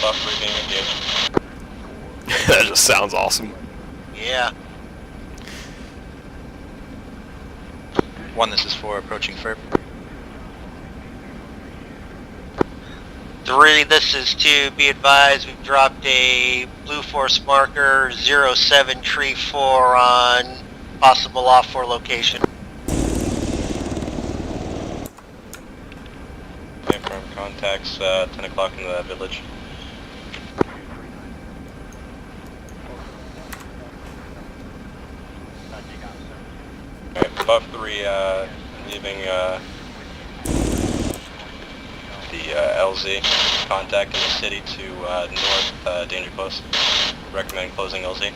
Buff 3 being engaged. That just sounds awesome. Yeah. 1, this is 4, approaching FERP. 3, this is 2. Be advised, we've dropped a Blue Force marker 07 Tree 4 on possible off-4 location. Confirm contacts 10 o'clock in the village. Alright, Buff 3 leaving the LZ, contacting the city to north, danger close. Recommend closing LZ.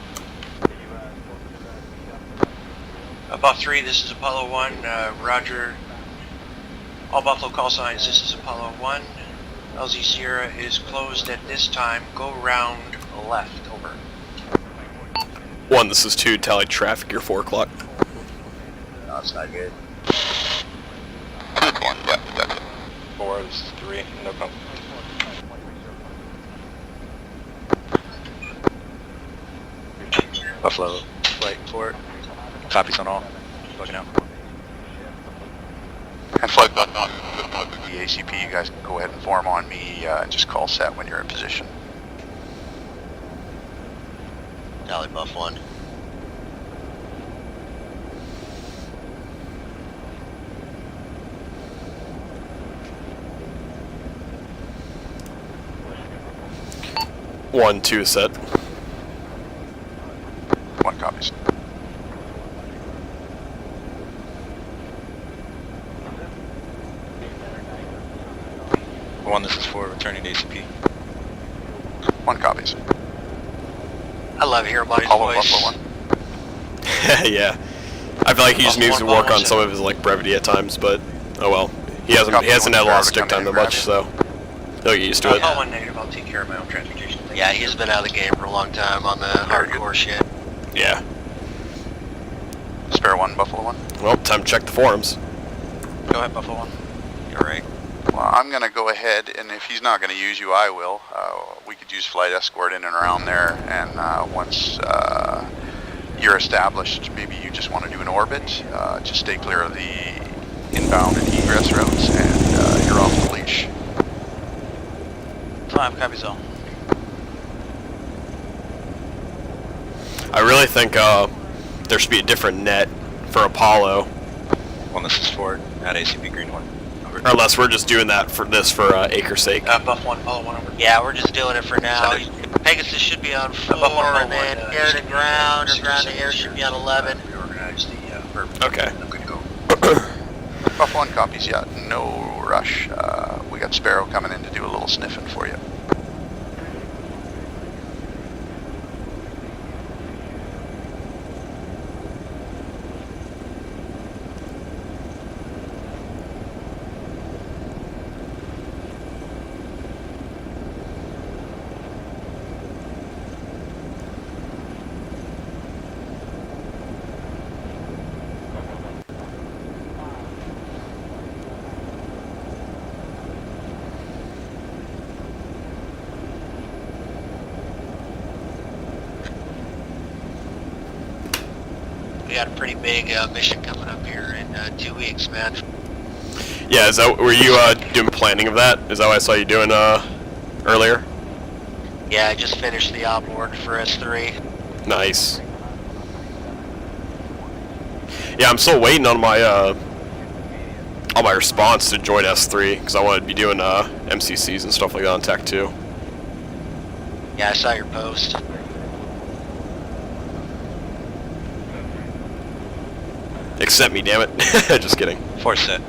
Buff 3, this is Apollo 1, roger. All Buffalo call signs, this is Apollo 1. LZ Sierra is closed at this time. Go round left, over. 1, this is 2, tally traffic, you're 4 o'clock. No, it's not good. 4, this is 3, no problem. Buffalo, flight 4. Copies on all. Looking out. And flight the ACP, you guys can go ahead and form on me and just call set when you're in position. Tally Buff 1. One, 2 set. 1 copies. One, this is 4, returning to ACP. 1 copies. I love hearing about his Apollo voice. Buffalo 1. Yeah. I feel like he just needs to work on some of his like brevity at times, but oh well. He hasn't had a lot of stick time that much, so he'll get used to it. Apollo 1 negative, I'll take care of my own transportation. Yeah, he's been out of the game for a long time on the hardcore shit. Yeah. Spare 1, Buffalo 1. Well, time to check the forums. Go ahead, Buffalo 1. You're right. Well, I'm going to go ahead, and if he's not going to use you, I will. We could use flight escort in and around there, and once you're established, maybe you just want to do an orbit. Just stay clear of the inbound and egress routes, and you're off the leash. 5, copies all. I really think there should be a different net for Apollo. 1, this is 4, at ACP Greenhorn. Over. Unless we're just doing that for acre's sake. Buff 1, Apollo 1 over. Yeah, we're just doing it for now. Pegasus should be on 4, and then air to ground, or ground to air should be on 11. Reorganize the Okay. I'm good to go. Buff 1 copies, yeah, no rush. We got Sparrow coming in to do a little sniffing for you. We got a pretty big mission coming up here in 2 weeks, man. Yeah, were you doing planning of that? Is that what I saw you doing earlier? Yeah, I just finished the op org for S3. Nice. Yeah, I'm still waiting on my response to join S3 because I wanted to be doing MCCs and stuff like that on Tech 2. Yeah, I saw your post. Accept me, damn it. Just kidding. 4 set.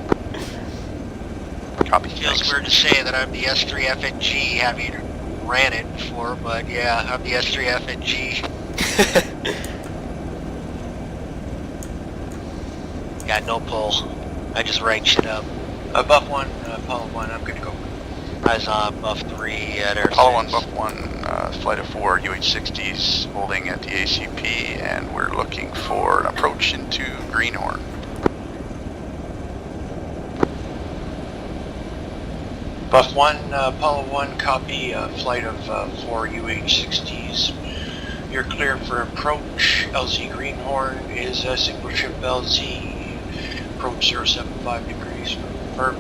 Copy. Feels weird to say that I'm the S3 FNG, having ran it before, but yeah, I'm the S3 FNG. Got no pull. I just rank shit up. Buff 1, Apollo 1, I'm good to go. I was on Buff 3 at Air Apollo 1, Buff 1, flight of 4, UH-60s holding at the ACP, and we're looking for an approach into Greenhorn. Buff 1, Apollo 1, copy, flight of 4 UH-60s. You're clear for approach. LZ Greenhorn is a single ship LZ. Approach 075 degrees from Perp.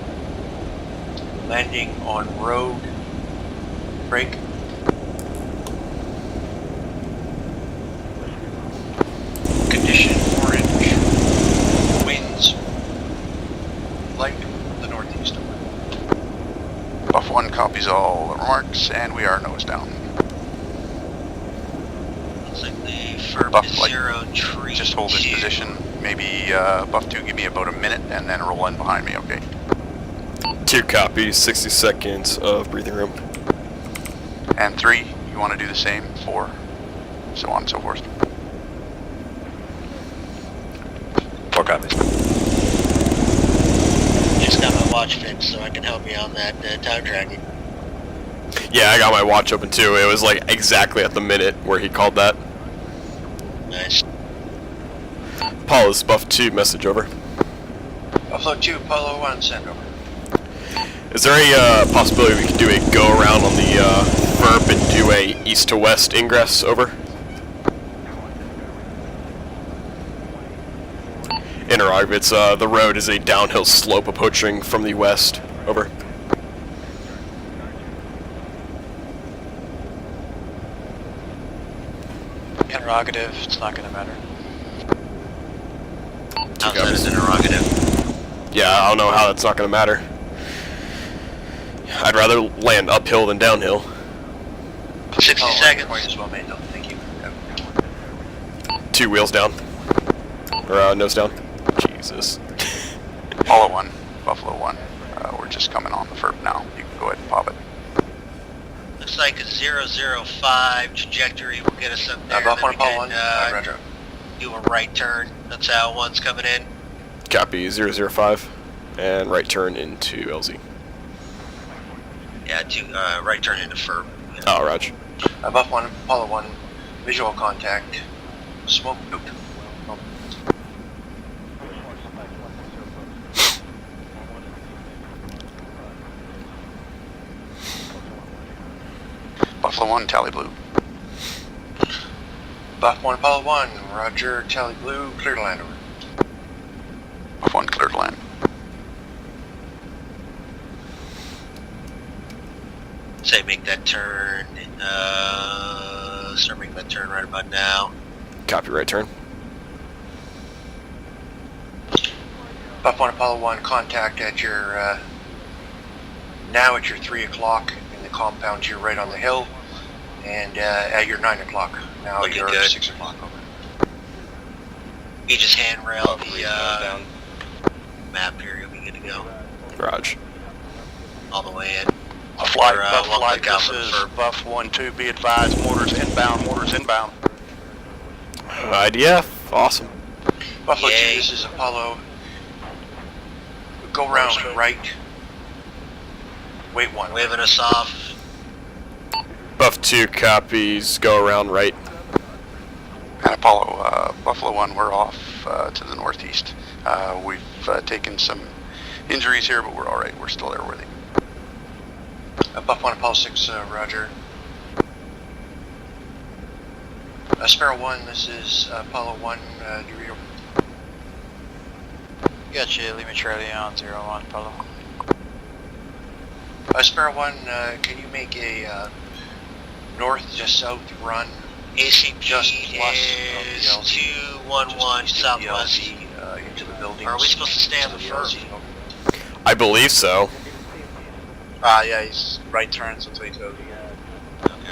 Landing on road Break. Condition orange. Winds. Light the northeast. Buff 1 copies all remarks, and we are nose down. Looks like the FERP Buff is light. 0 tree. Just hold this 2. position. Maybe Buff 2 give me about a minute, and then roll in behind me, okay? 2 copies, 60 seconds of breathing room. And 3, you want to do the same. 4, so on and so forth. 4 copies. Just got my watch fixed so I can help you on that time tracking. Yeah, I got my watch open too. It was like exactly at the minute where he called that. Nice. Paul is Buff 2, message over. Buffalo 2, Apollo 1, send over. Is there a possibility we could do a go around on the FERP and do a east to west ingress over? Interrog, it's the road is a downhill slope approaching from the west. Over. Interrogative, it's not gonna matter. How's that as interrogative? Yeah, I don't know how that's not gonna matter. I'd rather land uphill than downhill. 60 seconds. Point is well made, though. Thank you. 2 wheels down. Or nose down. Jesus. Apollo 1, Buffalo 1. We're just coming on the FERP now. You can go ahead and pop it. Looks like a 005 trajectory will get us up there. Buff 1, then we Apollo 1, can, Roger. do a right turn. That's how one's coming in. Copy 005 and right turn into LZ. Yeah, right turn into FERP. Yeah. Oh, Raj. Buff 1, Apollo 1, visual contact. Smoke out. Oh. Buffalo 1, tally blue. Buff 1, Apollo 1, Roger, tally blue, clear to land over. Buff 1, clear to land. Say make that turn. Start making that turn right about now. Copy right turn. Buff 1, Apollo 1, contact at your, now at your 3 o'clock in the compound to your right on the hill, and at your 9 o'clock. Now Looking you're good. 6 o'clock over. You just handrail the map here, you'll be good to go. Raj. All the way in. Flight, Or, Buff one Flight, click out this for is FERP. Buff 1-2, be advised, mortars inbound, mortars inbound. IDF, awesome. Buffalo 2, Yay. this is Apollo. Go round right. Wait 1. Waving us off. Buff 2 copies, go around right. And Apollo, Buffalo 1, we're off to the northeast. We've taken some injuries here, but we're alright. We're still airworthy. Buff 1, Apollo 6, Roger. Sparrow 1, this is Apollo 1, Dorito. Gotcha, leave me Charlie on 01, Apollo. Sparrow 1, can you make a north to south run? ACP Just plus is of the LZ. 211 Just southwest. the LZ, into the buildings. Are we supposed to stay on the to FERP? LZ. I believe so. Yeah, he's right turn, so 3 to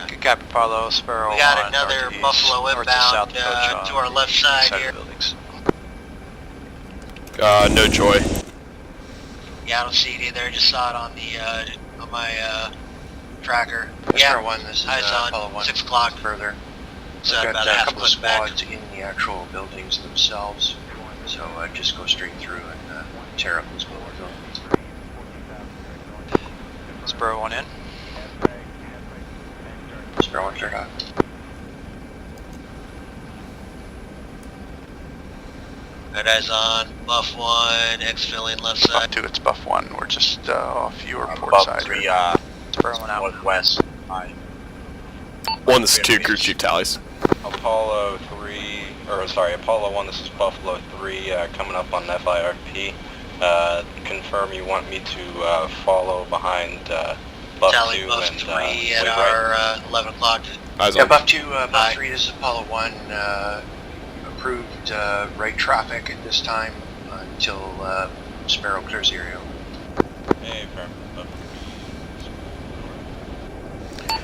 Good copy, Apollo, Sparrow. We got 1, another northeast, Buffalo north to inbound south approach to our left side of here. the buildings. No joy. Yeah, I don't see it either. Just saw it on the on my tracker. Sparrow Yeah, 1, this is eyes Apollo on 1. 6 o'clock. Further. So We've about got a a half couple of click back. squads in the actual buildings themselves. So just go straight through and tear up those buildings. Sparrow 1 in. Sparrow 1 cleared out. Red eyes on. Buff 1. Exfilling left Buff side. 2, it's Buff 1. We're just off your port Buff side. 3, here. Sparrow 1 out. Northwest. 1, this is 2 crew chief tallies. Apollo 3, or sorry, Apollo 1, this is Buffalo 3, coming up on FIRP. Confirm you want me to follow behind Buff Tally 2 Buff and 3 at wait, our 11 o'clock. Eyes Yeah, on. Buff 2, Buff 3, this is Apollo 1. Approved right traffic at this time until Sparrow clears the area. Hey, firm.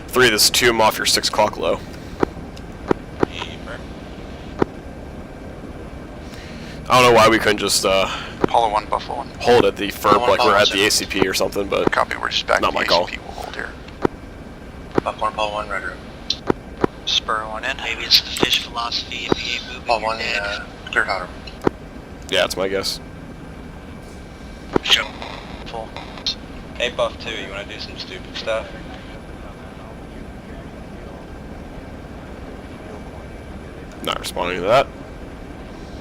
3, this is 2, I'm off your 6 o'clock low. Hey, firm. I don't know why we couldn't just Apollo 1, Buffalo 1. hold at the FERP Apollo 1, like we're at Apollo the ACP or something, but Copy, we're just back not to my the call. ACP. We'll hold here. Buff 1, Apollo 1, Red. Spur 1 in. Maybe it's the fish philosophy. If you ain't moving, Apollo 1, clear hotter. Yeah, that's my guess. Show. Full. Hey, Buff 2, you want to do some stupid stuff? Not responding to that.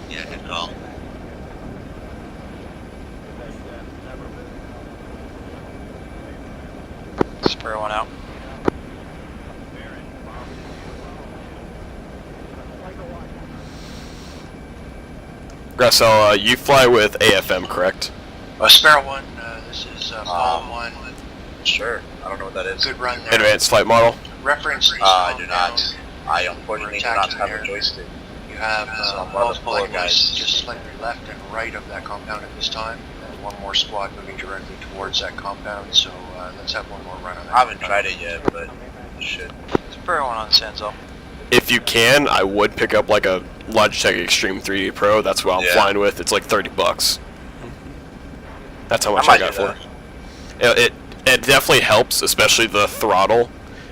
Yeah, good call. Spur 1 out. Grassel, you fly with AFM, correct? Sparrow 1, this is Apollo 1. Sure. I don't know what that is. Good run there. Advanced flight model. Reference these I do compounds. not. I unfortunately do not have a joystick. You have So I'm multiple one of the poor enemies guys. just slightly left and right of that compound at this time, and one more squad moving directly towards that compound, so let's have one more run on that. I haven't tried it yet, but shit. Spur 1 on Sanzo. If you can, I would pick up like a Logitech Extreme 3D Pro. That's what I'm Yeah. flying with. It's like $30. That's how much I I, might got do for it. It definitely helps, especially the throttle.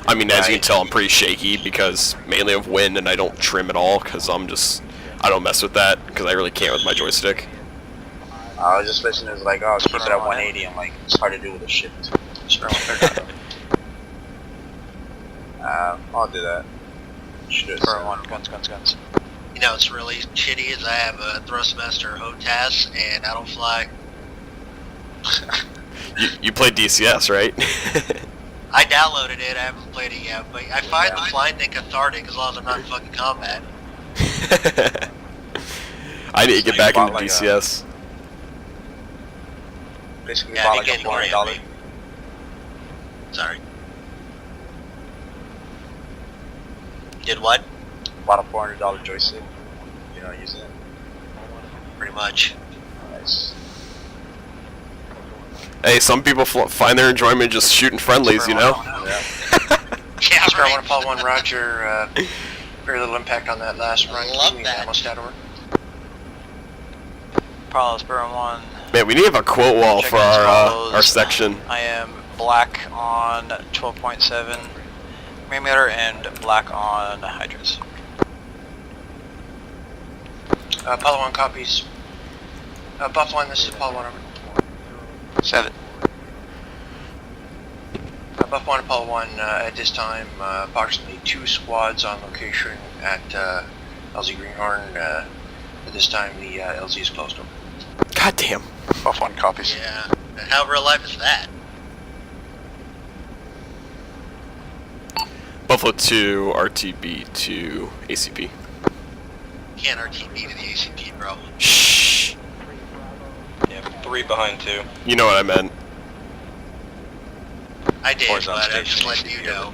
I mean, as you can tell, I'm pretty shaky because mainly of wind, and I don't trim at all because I don't mess with that because I really can't with my joystick. I was just listening. It's like, oh, keep it at 180. I'm like, it's hard to do with a shift. I'll do that. Should Spur 1, guns. You know, it's really shitty is I have a Thrustmaster HOTAS and I don't fly. You play DCS, right? I downloaded it, I haven't played it yet, but I find the flying thing cathartic as long as I'm not in fucking combat. I need to get back into like DCS. Basically, Yeah, bought I like a get angry at $400. me. Sorry. Did what? Bought a $400 joystick. You know, using it. Pretty much. Nice. Hey, some people find their enjoyment just shooting friendlies, you know? Yeah. Yeah, Sparrow right. 1, Apollo 1, Roger. Very little impact on that last run. Love Kiwi, that. ammo stat over. Apollo, Spur 1. Man, we need to have a quote wall Check for as our follows. section. I am black on 12.7 millimeter and black on Hydras. Apollo 1 copies. Buff 1, this is Apollo 1 over. 7. Buff 1, Apollo 1, at this time, approximately 2 squads on location at LZ Greenhorn. At this time, the LZ is closed over. God damn. Buff 1 copies. Yeah. And how real life is that? Buffalo 2, RTB to ACP. Can't RTB to the ACP, bro. Shh. Yeah, 3 behind 2. You know what I meant. I did, Horizon but I'm just station. letting you know.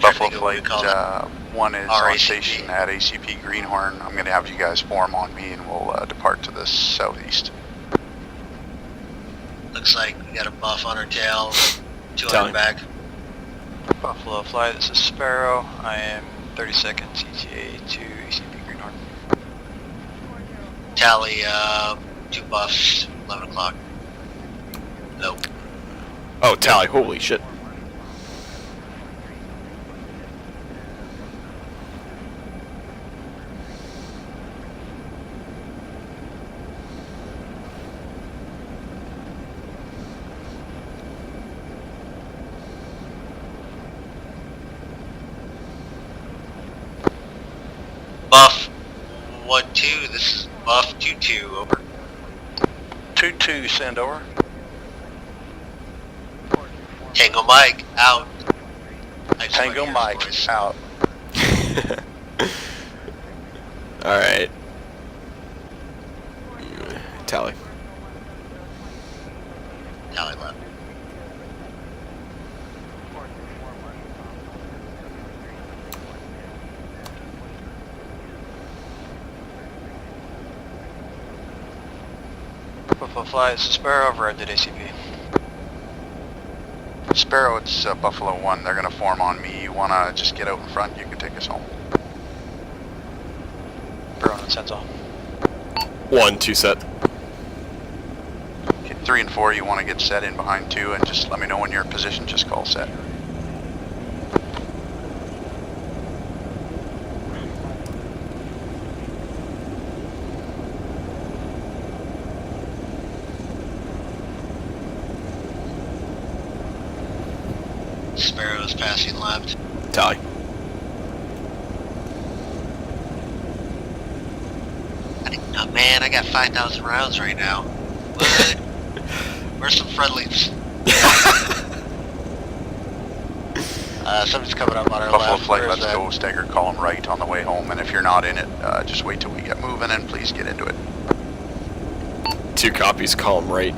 Buffalo think of what we Flight call it. 1 is Our on ACP. station at ACP Greenhorn. I'm going to have you guys form on me and we'll depart to the southeast. Looks like we got a buff on our tail. 200 Tell him. back. Buffalo Flight, this is Sparrow. I am 30 seconds ETA to ACP Greenhorn. Tally, 2 buffs, 11 o'clock. Nope. Oh, tally. Holy shit. Buff 1-2, this is buff 2-2, over. 2-2, send over. Tango Mike, out. Tango Mike, out. Alright. Tally. Tally left. Buffalo Flight, Sparrow over at ACP. Sparrow, it's Buffalo 1. They're going to form on me. You want to just get out in front? You can take us home. Sparrow and Sentinel. 1, 2 set. Okay, 3 and 4, you want to get set in behind 2 and just let me know when you're in position. Just call set. Sparrow's passing left. Tally. Oh man, I got 5,000 rounds right now. What? Where's some friendlies? Somebody's coming up on our Buffalo left. Flight, Where's let's that? go stagger column right on the way home, and if you're not in it, just wait till we get moving and please get into it. 2 copies, column right.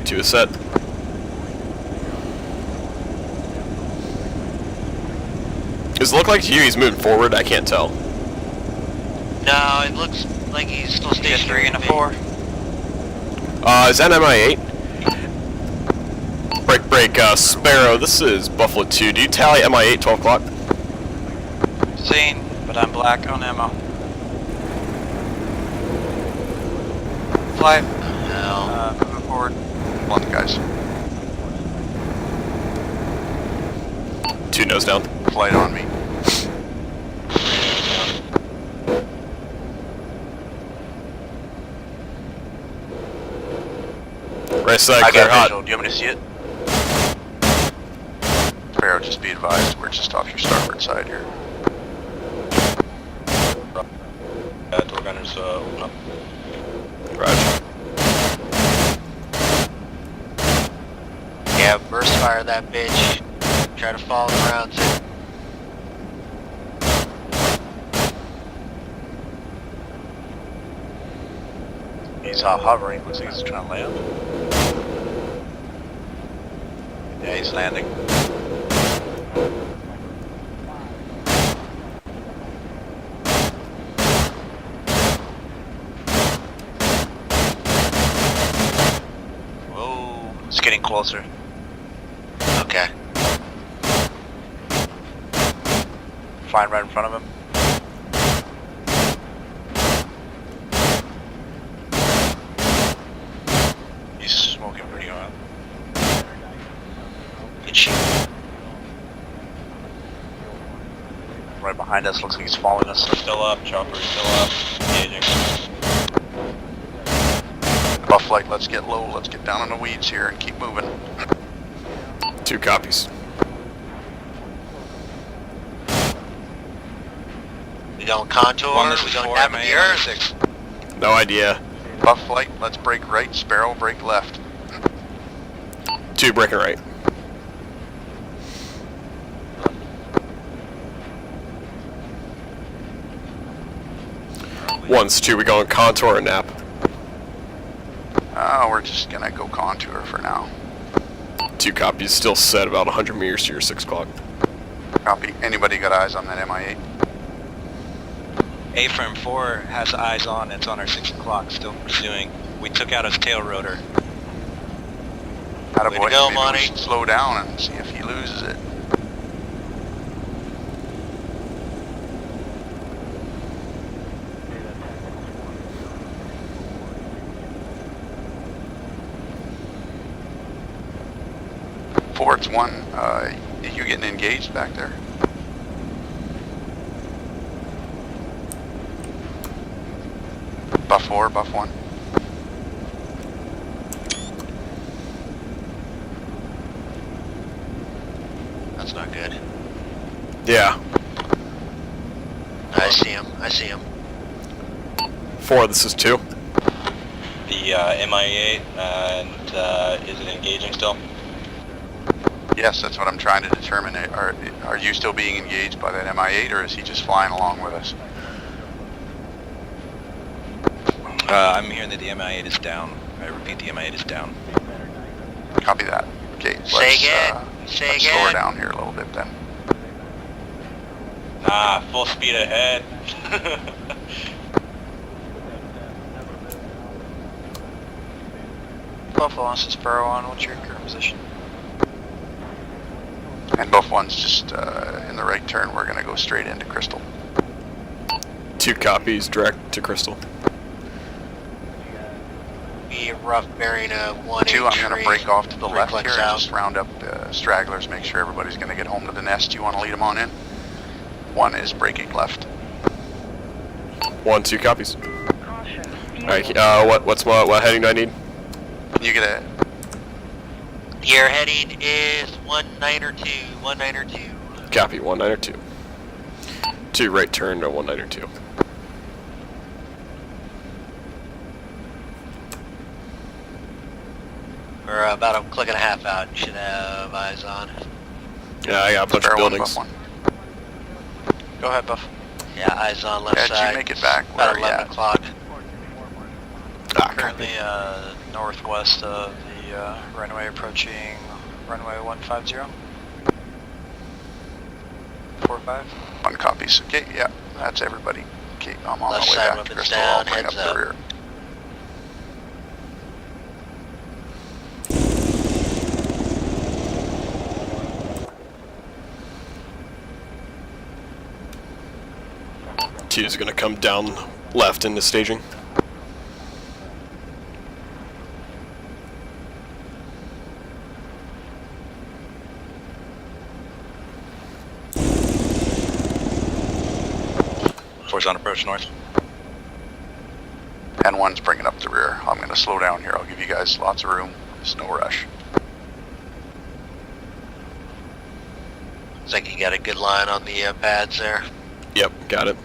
To a set. Does it look like to you he's moving forward? I can't tell. No, it looks like he's still You get stationary. 3 and a 4. Is that MI8? Break, Sparrow, this is Buffalo 2. Do you tally MI8, 12 o'clock? Seen, but I'm black on ammo. Flight. Moving forward. 1, guys. 2 nose down. Flight on me. Right side, I clear got hot. visual. Do you want me to see it? Sparrow, just be advised, we're just off your starboard side here. Door gunners, open up. Roger. Yeah, burst fire that bitch. Try to follow around it. He's hovering. Looks like he's trying to land. Yeah, he's landing. Whoa, it's getting closer. Okay. Flying right in front of him. He's smoking pretty hard. Good shit. Right behind us, looks like he's following us. Still up, chopper, still up. Engaging. Buff Flight, let's get low, let's get down in the weeds here and keep moving. 2 copies. We don't contour, One, this we is don't 4, have MA, the earth. No idea. Buff Flight, let's break right, Sparrow, break left. 2 breaking right. One's 2, we going contour and nap. Oh, we're just gonna go contour for now. 2 copies, still set about 100 meters to your 6 o'clock. Copy. Anybody got eyes on that MI8? A-frame 4 has eyes on, it's on our 6 o'clock, still pursuing. We took out his tail rotor. Attaboy, Way to go, maybe Monty. we should slow down and see if he loses it. Forts 1, are you getting engaged back there? Buff 4, Buff 1. That's not good. Yeah. I see him. I see him. 4, this is 2. the MI8, and is it engaging still? Yes, that's what I'm trying to determine. Are you still being engaged by that MI8, or is he just flying along with us? I'm hearing that the MI8 is down. I repeat, the MI8 is down. Copy that. Okay, let's slow her down here a little bit then. Full speed ahead. Buffalo on Sparrow on, what's your current position? And both ones just in the right turn, we're going to go straight into Crystal. 2 copies direct to Crystal. Be a rough bearing of 1 2, I'm going to break off to the left here and out. just round up stragglers, make sure everybody's going to get home to the nest. You want to lead them on in? 1 is breaking left. 1, 2 copies. Alright, what heading do I need? You get a... Your heading is 1902. Copy, 1902. 2 right turn to 1902. We're about a click and a half out. You should have eyes on. Yeah, I got a bunch of buildings. Go ahead, Buff. Yeah, eyes on left side. Did you make it back? About 11 o'clock. Currently northwest of the runway, approaching runway 150. 45. 1 copies. Okay, yeah, that's everybody. Okay, I'm on Left my way side back to weapons Crystal. down, I'll bring up heads the up. rear. Two is going to come down left into staging. Force on approach north. And 1's bringing up the rear. I'm going to slow down here. I'll give you guys lots of room. There's no rush. Looks like you got a good line on the pads there. Yep, got it.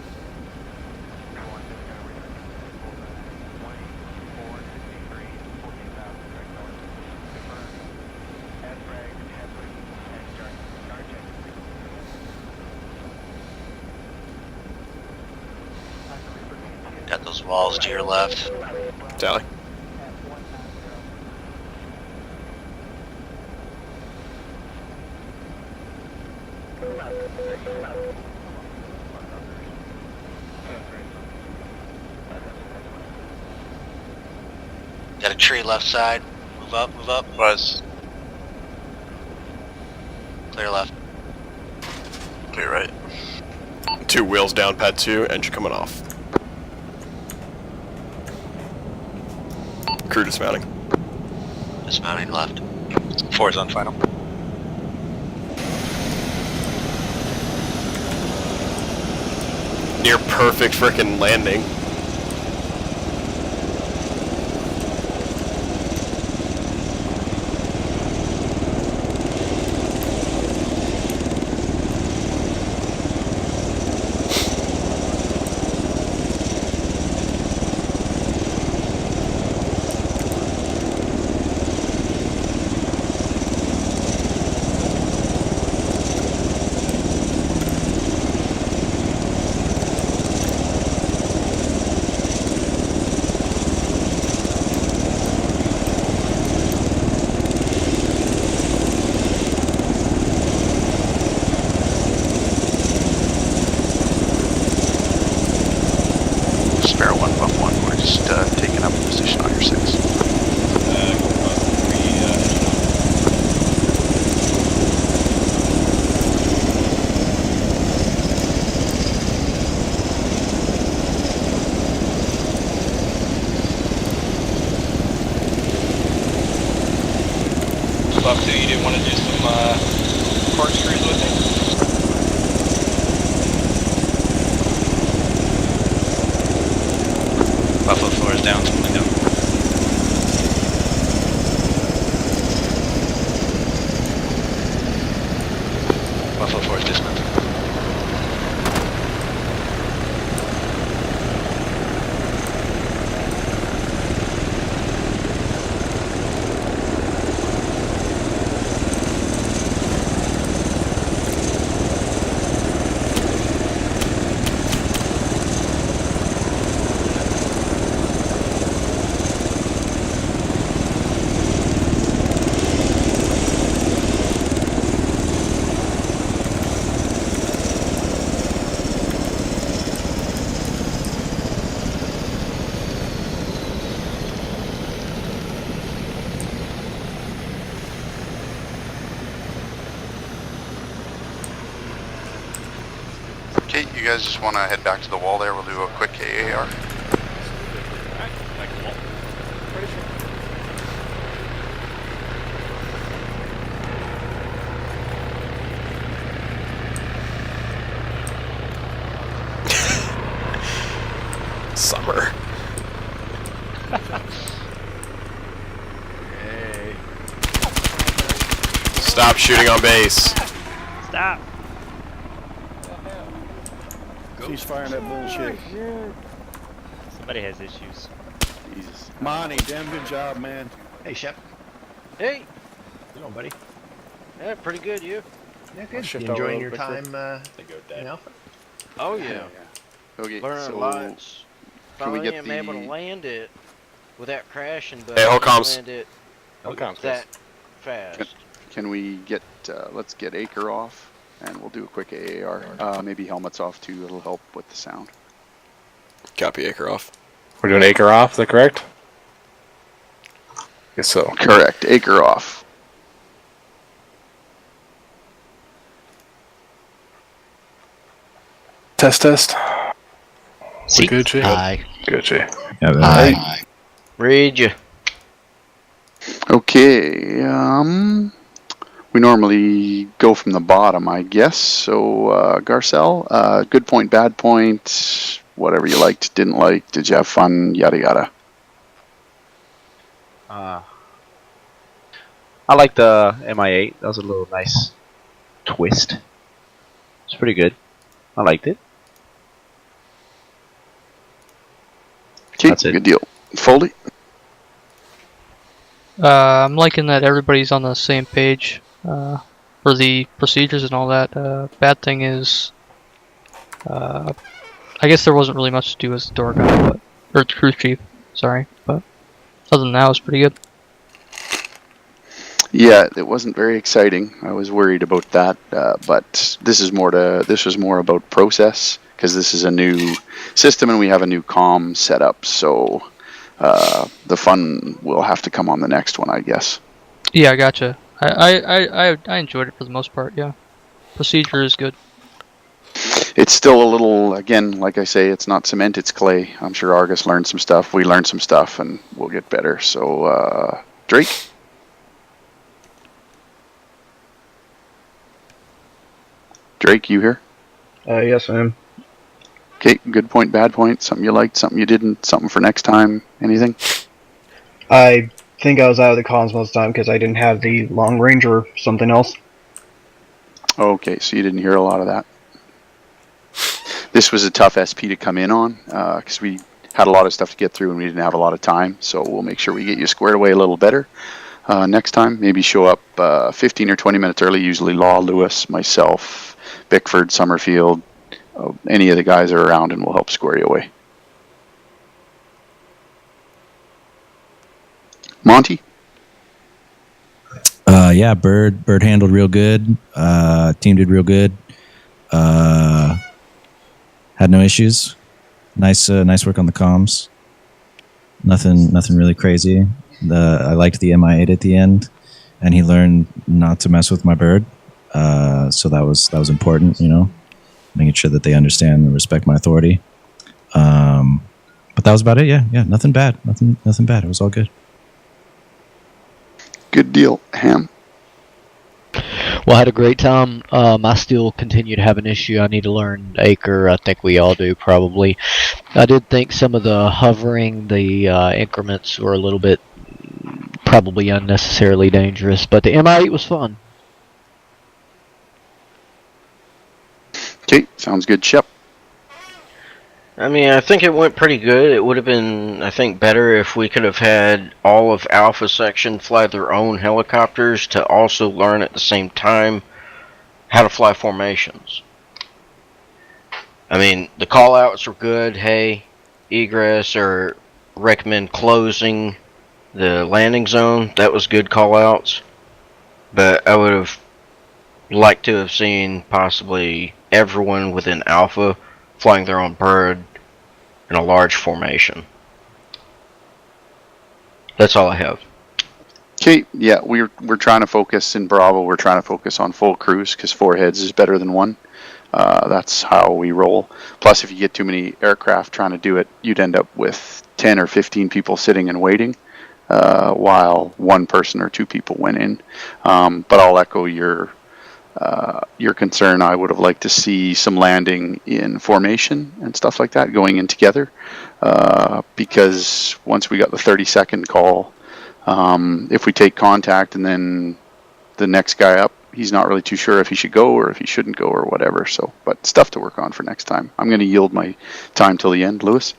Got those walls to your left. Tally. Got a tree left side. Move up, move up. Was. Clear left. Clear right. 2 wheels down, pad 2, engine coming off. Crew dismounting. Dismounting left. 4's on final. Near perfect frickin' landing. Spare 1, Buff 1. We're just taking up a position on your 6. Buff 2, you didn't want to do some corkscrews with me? Buffalo 4 is down, spooling down. Buffalo 4 is dismounted. Okay, you guys just want to head back to the wall there. We'll do a quick AAR. Summer. Hey. Stop shooting on base. Stop. He's firing that bullshit. Somebody has issues. Jesus. Monty, damn good job, man. Hey, Shep. Hey. You know, buddy. Yeah, pretty good. You? Yeah, good. You enjoying your time in Alpha? Oh yeah. Okay, Learning so lots. can we Finally, get I'm able to the... land it without crashing, but Hey, I hold can't comms. land it Hold comms, that fast. Can we get, let's get Acre off, and we'll do a quick AAR. Maybe helmets off too, it'll help with the sound. Copy Acre off. We're doing Acre off, is that correct? Guess so. Correct, Acre off. Test, test. See? Good, Jay? Aye. Good, Jay. Aye. Read you. Okay, we normally go from the bottom, I guess. So, Garcelle, good point, bad point, whatever you liked, didn't like, did you have fun, yada yada. I like the MI8. That was a little nice twist. It's pretty good. I liked it. Okay, That's it. good deal. Foley? I'm liking that everybody's on the same page for the procedures and all that. Bad thing is, I guess there wasn't really much to do as the door guy, or crew chief. Sorry, but other than that, it was pretty good. Yeah, it wasn't very exciting. I was worried about that, but this was more about process, because this is a new system and we have a new comm setup. So the fun will have to come on the next one, I guess. Yeah, I gotcha. I enjoyed it for the most part. Yeah, procedure is good. It's still a little, again, like I say, it's not cement, it's clay. I'm sure Argus learned some stuff. We learned some stuff, and we'll get better. So, Drake? Drake, you here? Yes, I am. Okay, good point, bad point, something you liked, something you didn't, something for next time, anything? I think I was out of the comms most of the time because I didn't have the long range or something else. Okay, so you didn't hear a lot of that. This was a tough SP to come in on, because we had a lot of stuff to get through and we didn't have a lot of time, so we'll make sure we get you squared away a little better. Next time, maybe show up 15 or 20 minutes early, usually Law, Lewis, myself, Bickford, Summerfield, any of the guys are around and we'll help square you away. Monty? Yeah, Bird handled real good. Team did real good. Had no issues. Nice work on the comms. Nothing really crazy. I liked the MI8 at the end, and he learned not to mess with my bird. So that was important, making sure that they understand and respect my authority. But that was about it. Yeah, nothing bad. Nothing bad. It was all good. Good deal, Ham. Well, I had a great time. I still continue to have an issue. I need to learn Acre. I think we all do, probably. I did think some of the hovering, the increments were a little bit probably unnecessarily dangerous, but the MI8 was fun. Okay, sounds good, Shep. I mean, I think it went pretty good. It would have been, I think, better if we could have had all of Alpha Section fly their own helicopters to also learn at the same time how to fly formations. I mean, the call-outs were good. Hey, egress, or recommend closing the landing zone. That was good call-outs. But I would have liked to have seen possibly everyone within Alpha flying their own bird in a large formation. That's all I have. Okay, yeah, we're trying to focus in Bravo. We're trying to focus on full crews because 4 heads is better than 1. That's how we roll. Plus, if you get too many aircraft trying to do it, you'd end up with 10 or 15 people sitting and waiting, while one person or two people went in. But I'll echo your concern. I would have liked to see some landing in formation and stuff like that, going in together, because once we got the 30-second call, if we take contact and then the next guy up, he's not really too sure if he should go or if he shouldn't go or whatever. So, but stuff to work on for next time. I'm going to yield my time till the end. Lewis?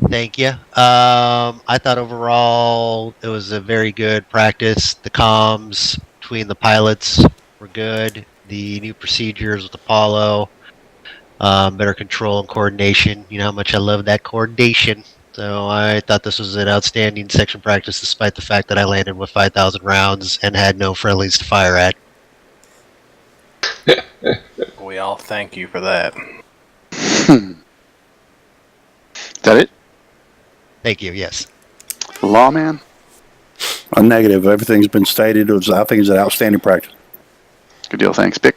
Thank you. I thought overall it was a very good practice. The comms between the pilots were good. The new procedures with Apollo, better control and coordination. You know how much I love that coordination. So I thought this was an outstanding section practice, despite the fact that I landed with 5,000 rounds and had no friendlies to fire at. We all thank you for that. Is that it? Thank you, yes. Lawman? I'm negative. Everything's been stated. I think it's an outstanding practice. Good deal. Thanks, Bick.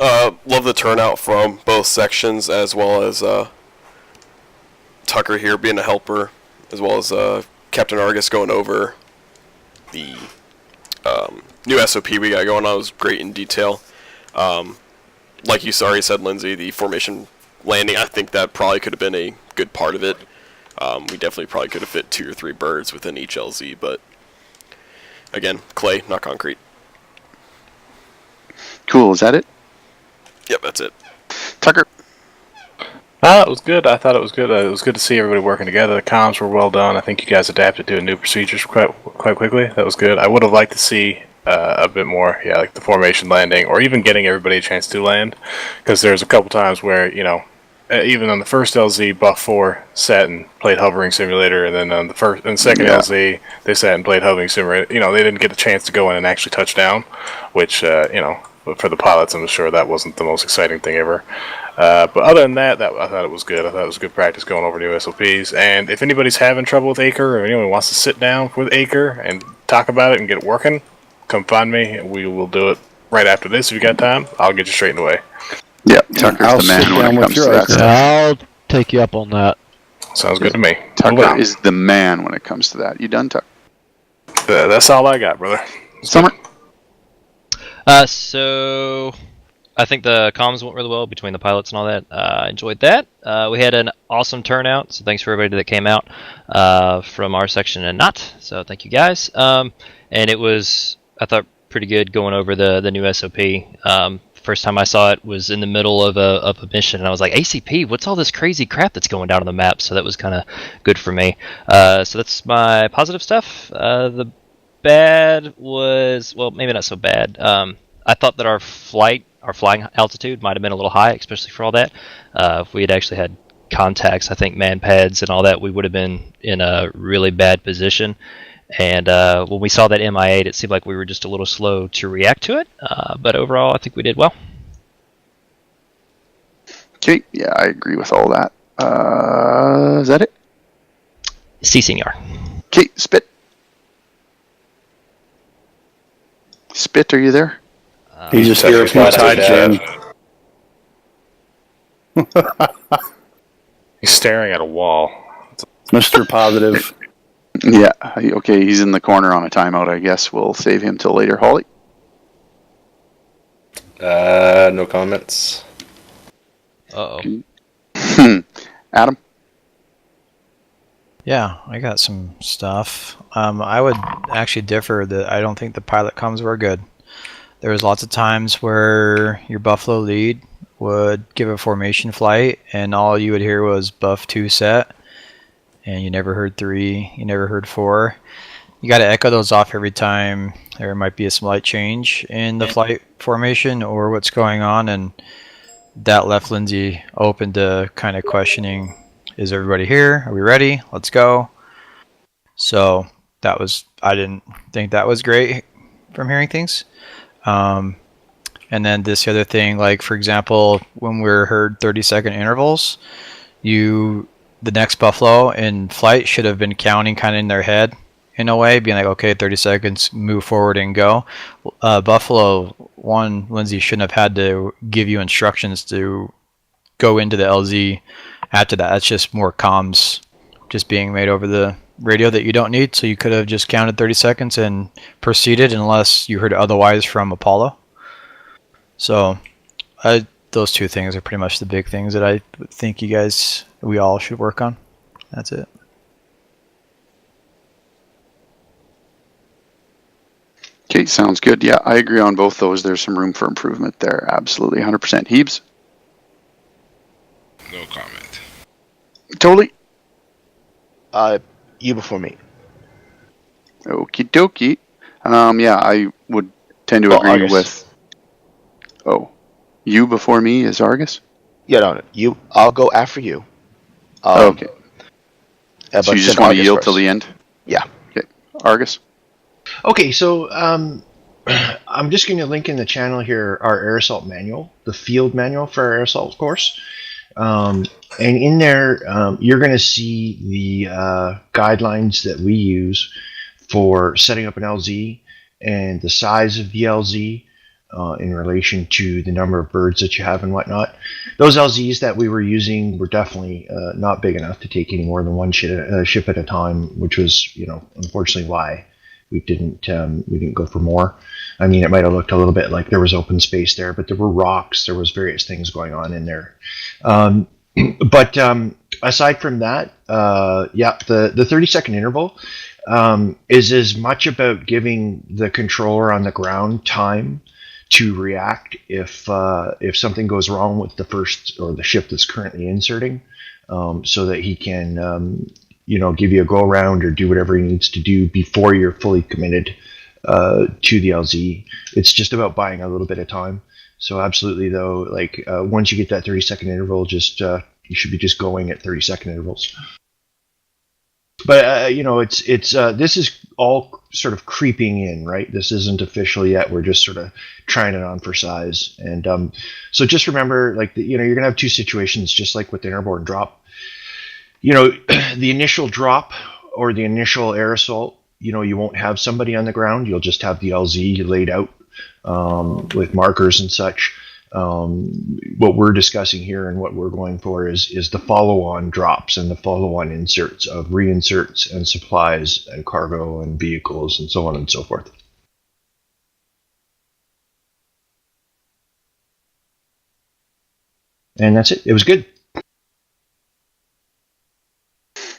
Love the turnout from both sections, as well as Tucker here being a helper, as well as Captain Argus going over the new SOP we got going on. It was great in detail. Like you already said, Lindsay, the formation landing, I think that probably could have been a good part of it. We definitely probably could have fit 2 or 3 birds within each LZ, but again, clay, not concrete. Cool. Is that it? Yep, that's it. Tucker? It was good. I thought it was good. It was good to see everybody working together. The comms were well done. I think you guys adapted to new procedures quite quickly. That was good. I would have liked to see a bit more, like the formation landing, or even getting everybody a chance to land, because there's a couple times where, even on the first LZ, Buff 4 sat and played Hovering Simulator, and then on the second LZ, they sat and played Hovering Simulator. They didn't get a chance to go in and actually touch down, which, for the pilots, I'm sure that wasn't the most exciting thing ever. But other than that, I thought it was good. I thought it was good practice going over new SOPs. And if anybody's having trouble with Acre, or anyone wants to sit down with Acre and talk about it and get it working, come find me. We will do it right after this. If you got time, I'll get you straightened away. Yep, Tucker's the man when it comes to that stuff. I'll take you up on that. Sounds good to me. Tucker is the man when it comes to that. You done, Tucker? That's all I got, brother. Summer? So I think the comms went really well between the pilots and all that. I enjoyed that. We had an awesome turnout, so thanks for everybody that came out from our section and not. So thank you guys. And it was, I thought, pretty good going over the new SOP. First time I saw it was in the middle of a mission, and I was like, ACP, what's all this crazy crap that's going down on the map? So that was kind of good for me. So that's my positive stuff. The bad was, well, maybe not so bad. I thought that our flying altitude might have been a little high, especially for all that. If we had actually had contacts, I think man pads and all that, we would have been in a really bad position. And when we saw that MI8, it seemed like we were just a little slow to react to it. But overall, I think we did well. Okay, yeah, I agree with all that. Is that it? Si, senor. Okay, Spit. Spit, are you there? He's just here inside, Jim. He's staring at a wall. Mr. Positive. Yeah, okay, he's in the corner on a timeout, I guess. We'll save him till later. Holly? No comments. Uh-oh. Adam? Yeah, I got some stuff. I would actually differ that I don't think the pilot comms were good. There was lots of times where your Buffalo lead would give a formation flight, and all you would hear was Buff 2 set. And you never heard 3, you never heard 4. You got to echo those off every time there might be a slight change in the flight formation or what's going on, and that left Lindsay open to kind of questioning, is everybody here? Are we ready? Let's go. So that was, I didn't think that was great from hearing things. And then this other thing, like for example, when we heard 30-second intervals, the next Buffalo in flight should have been counting kind of in their head in a way, being like, okay, 30 seconds, move forward and go. Buffalo, Lindsay shouldn't have had to give you instructions to go into the LZ after that. That's just more comms just being made over the radio that you don't need. So you could have just counted 30 seconds and proceeded unless you heard otherwise from Apollo. So those two things are pretty much the big things that I think we all should work on. That's it. Okay, sounds good. Yeah, I agree on both those. There's some room for improvement there. Absolutely, 100%. Heebs? No comment. Totally. You before me. Okie dokie. Yeah, I would tend to agree Argus. with. Oh, you before me is Argus? Yeah, no, you. I'll go after you. Okay. So but you just send want to Argus yield first. till the end? Yeah. Okay. Argus? Okay, so I'm just going to link in the channel here our air assault manual, the field manual for our air assault course. And in there, you're going to see the guidelines that we use for setting up an LZ and the size of the LZ in relation to the number of birds that you have and whatnot. Those LZs that we were using were definitely not big enough to take any more than one ship at a time, which was, unfortunately why we didn't go for more. I mean, it might have looked a little bit like there was open space there, but there were rocks, there was various things going on in there. But aside from that, yeah, the 30-second interval is as much about giving the controller on the ground time to react if something goes wrong with the first or the ship that's currently inserting, so that he can give you a go around or do whatever he needs to do before you're fully committed to the LZ. It's just about buying a little bit of time. So absolutely though, like once you get that 30-second interval, just you should be just going at 30-second intervals. But it's this is all sort of creeping in, right? This isn't official yet. We're just sort of trying it on for size. And so just remember, like you're gonna have two situations, just like with the airborne drop. The initial drop or the initial air assault, you won't have somebody on the ground. You'll just have the LZ laid out with markers and such. What we're discussing here and what we're going for is the follow-on drops and the follow-on inserts of reinserts and supplies and cargo and vehicles and so on and so forth. And that's it. It was good.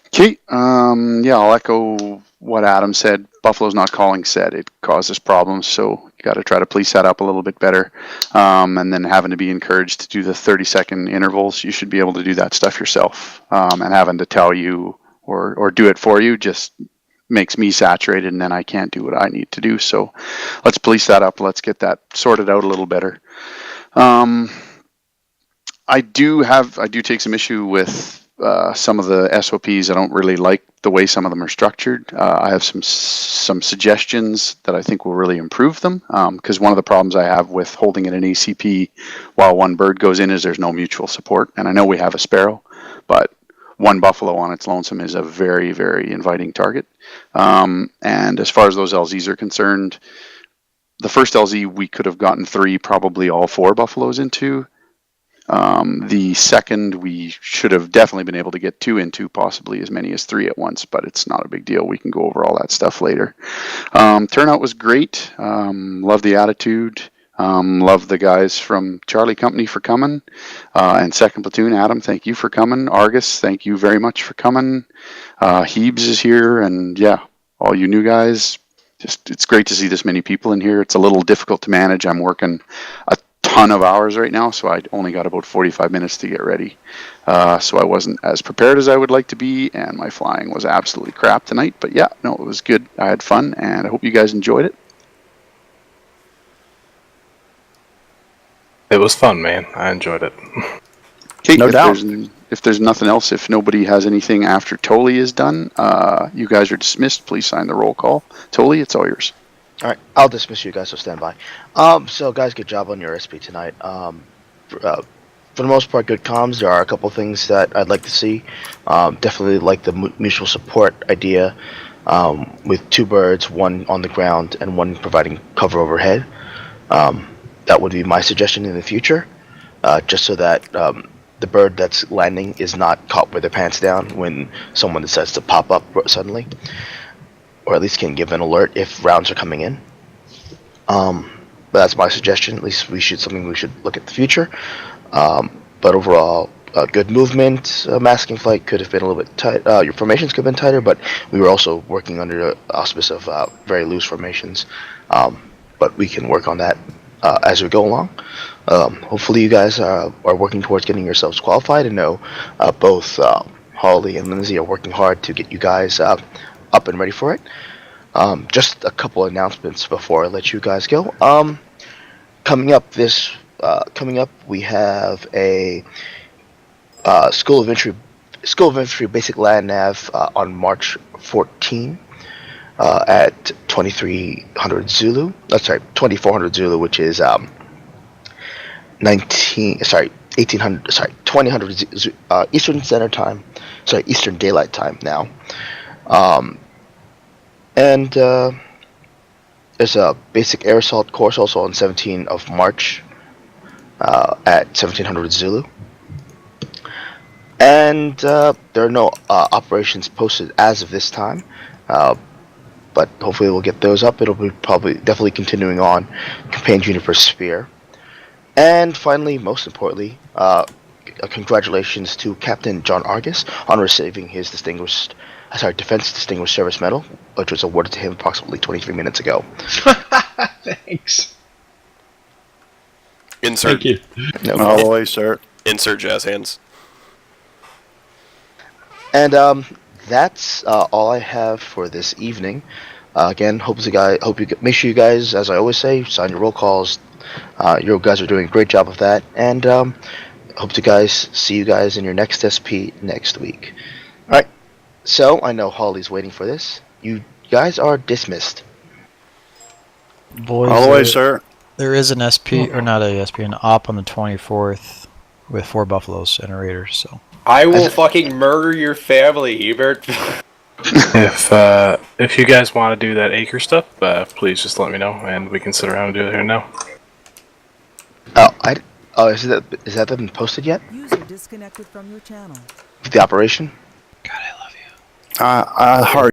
Okay, yeah, I'll echo what Adam said. Buffalo's not calling set. It causes problems, so you got to try to police that up a little bit better. And then having to be encouraged to do the 30-second intervals, you should be able to do that stuff yourself. And having to tell you or do it for you just makes me saturated, and then I can't do what I need to do. So let's police that up. Let's get that sorted out a little better. I do take some issue with some of the SOPs. I don't really like the way some of them are structured. I have some suggestions that I think will really improve them, because one of the problems I have with holding in an ACP while one bird goes in is there's no mutual support. And I know we have a sparrow, but one buffalo on its lonesome is a very, very inviting target. And as far as those LZs are concerned, the first LZ we could have gotten 3, probably all 4 buffaloes into. The second we should have definitely been able to get 2 into, possibly as many as 3 at once, but it's not a big deal. We can go over all that stuff later. Turnout was great. Love the attitude. Love the guys from Charlie Company for coming. And second platoon, Adam, thank you for coming. Argus, thank you very much for coming. Heebs is here, and yeah, all you new guys, it's great to see this many people in here. It's a little difficult to manage. I'm working a ton of hours right now, so I only got about 45 minutes to get ready. So I wasn't as prepared as I would like to be, and my flying was absolutely crap tonight. But yeah, no, it was good. I had fun, and I hope you guys enjoyed it. It was fun, man. I enjoyed it. Okay, no doubt. If there's nothing else, if nobody has anything after Toli is done, you guys are dismissed. Please sign the roll call. Toli, it's all yours. All right, I'll dismiss you guys, so stand by. So guys, good job on your SP tonight. For the most part, good comms. There are a couple things that I'd like to see. Definitely like the mutual support idea. with 2 birds, 1 on the ground and 1 providing cover overhead. That would be my suggestion in the future, just so that the bird that's landing is not caught with their pants down when someone decides to pop up suddenly, or at least can give an alert if rounds are coming in. But that's my suggestion. At least we should look at the future. But overall, good movement. Masking flight could have been a little bit tight. Your formations could have been tighter, but we were also working under the auspice of very loose formations. But we can work on that as we go along. Hopefully, you guys are working towards getting yourselves qualified. And know both Holly and Lindsay are working hard to get you guys up and ready for it. Just a couple announcements before I let you guys go. Coming up, we have a School of Infantry Basic Land Nav on March 14 at 2300 Zulu. That's sorry, 2400 Zulu, which is 2000 Eastern Standard Time. Sorry, Eastern Daylight Time now. And there's a basic air assault course also on 17th of March at 1700 Zulu. And there are no operations posted as of this time, but hopefully we'll get those up. It'll be definitely continuing on Campaign Juniper Spear. And finally, most importantly, congratulations to Captain John Argus on receiving his Defense Distinguished Service Medal, which was awarded to him approximately 23 minutes ago. Thanks. Insert. Thank you. No All the way, sir. Insert jazz hands. And that's all I have for this evening. Again, make sure you guys, as I always say, sign your roll calls. You guys are doing a great job of that, and hope to see you guys in your next SP next week. All right. So I know Holly's waiting for this. You guys are dismissed. Boys, All the way, sir. There is an SP, or not a SP, an op on the 24th with 4 buffaloes and a raider. So I will fucking murder your family, Ebert. If you guys want to do that acre stuff, please just let me know, and we can sit around and do it here now. Is that been posted yet? User disconnected from your channel. The operation? I heard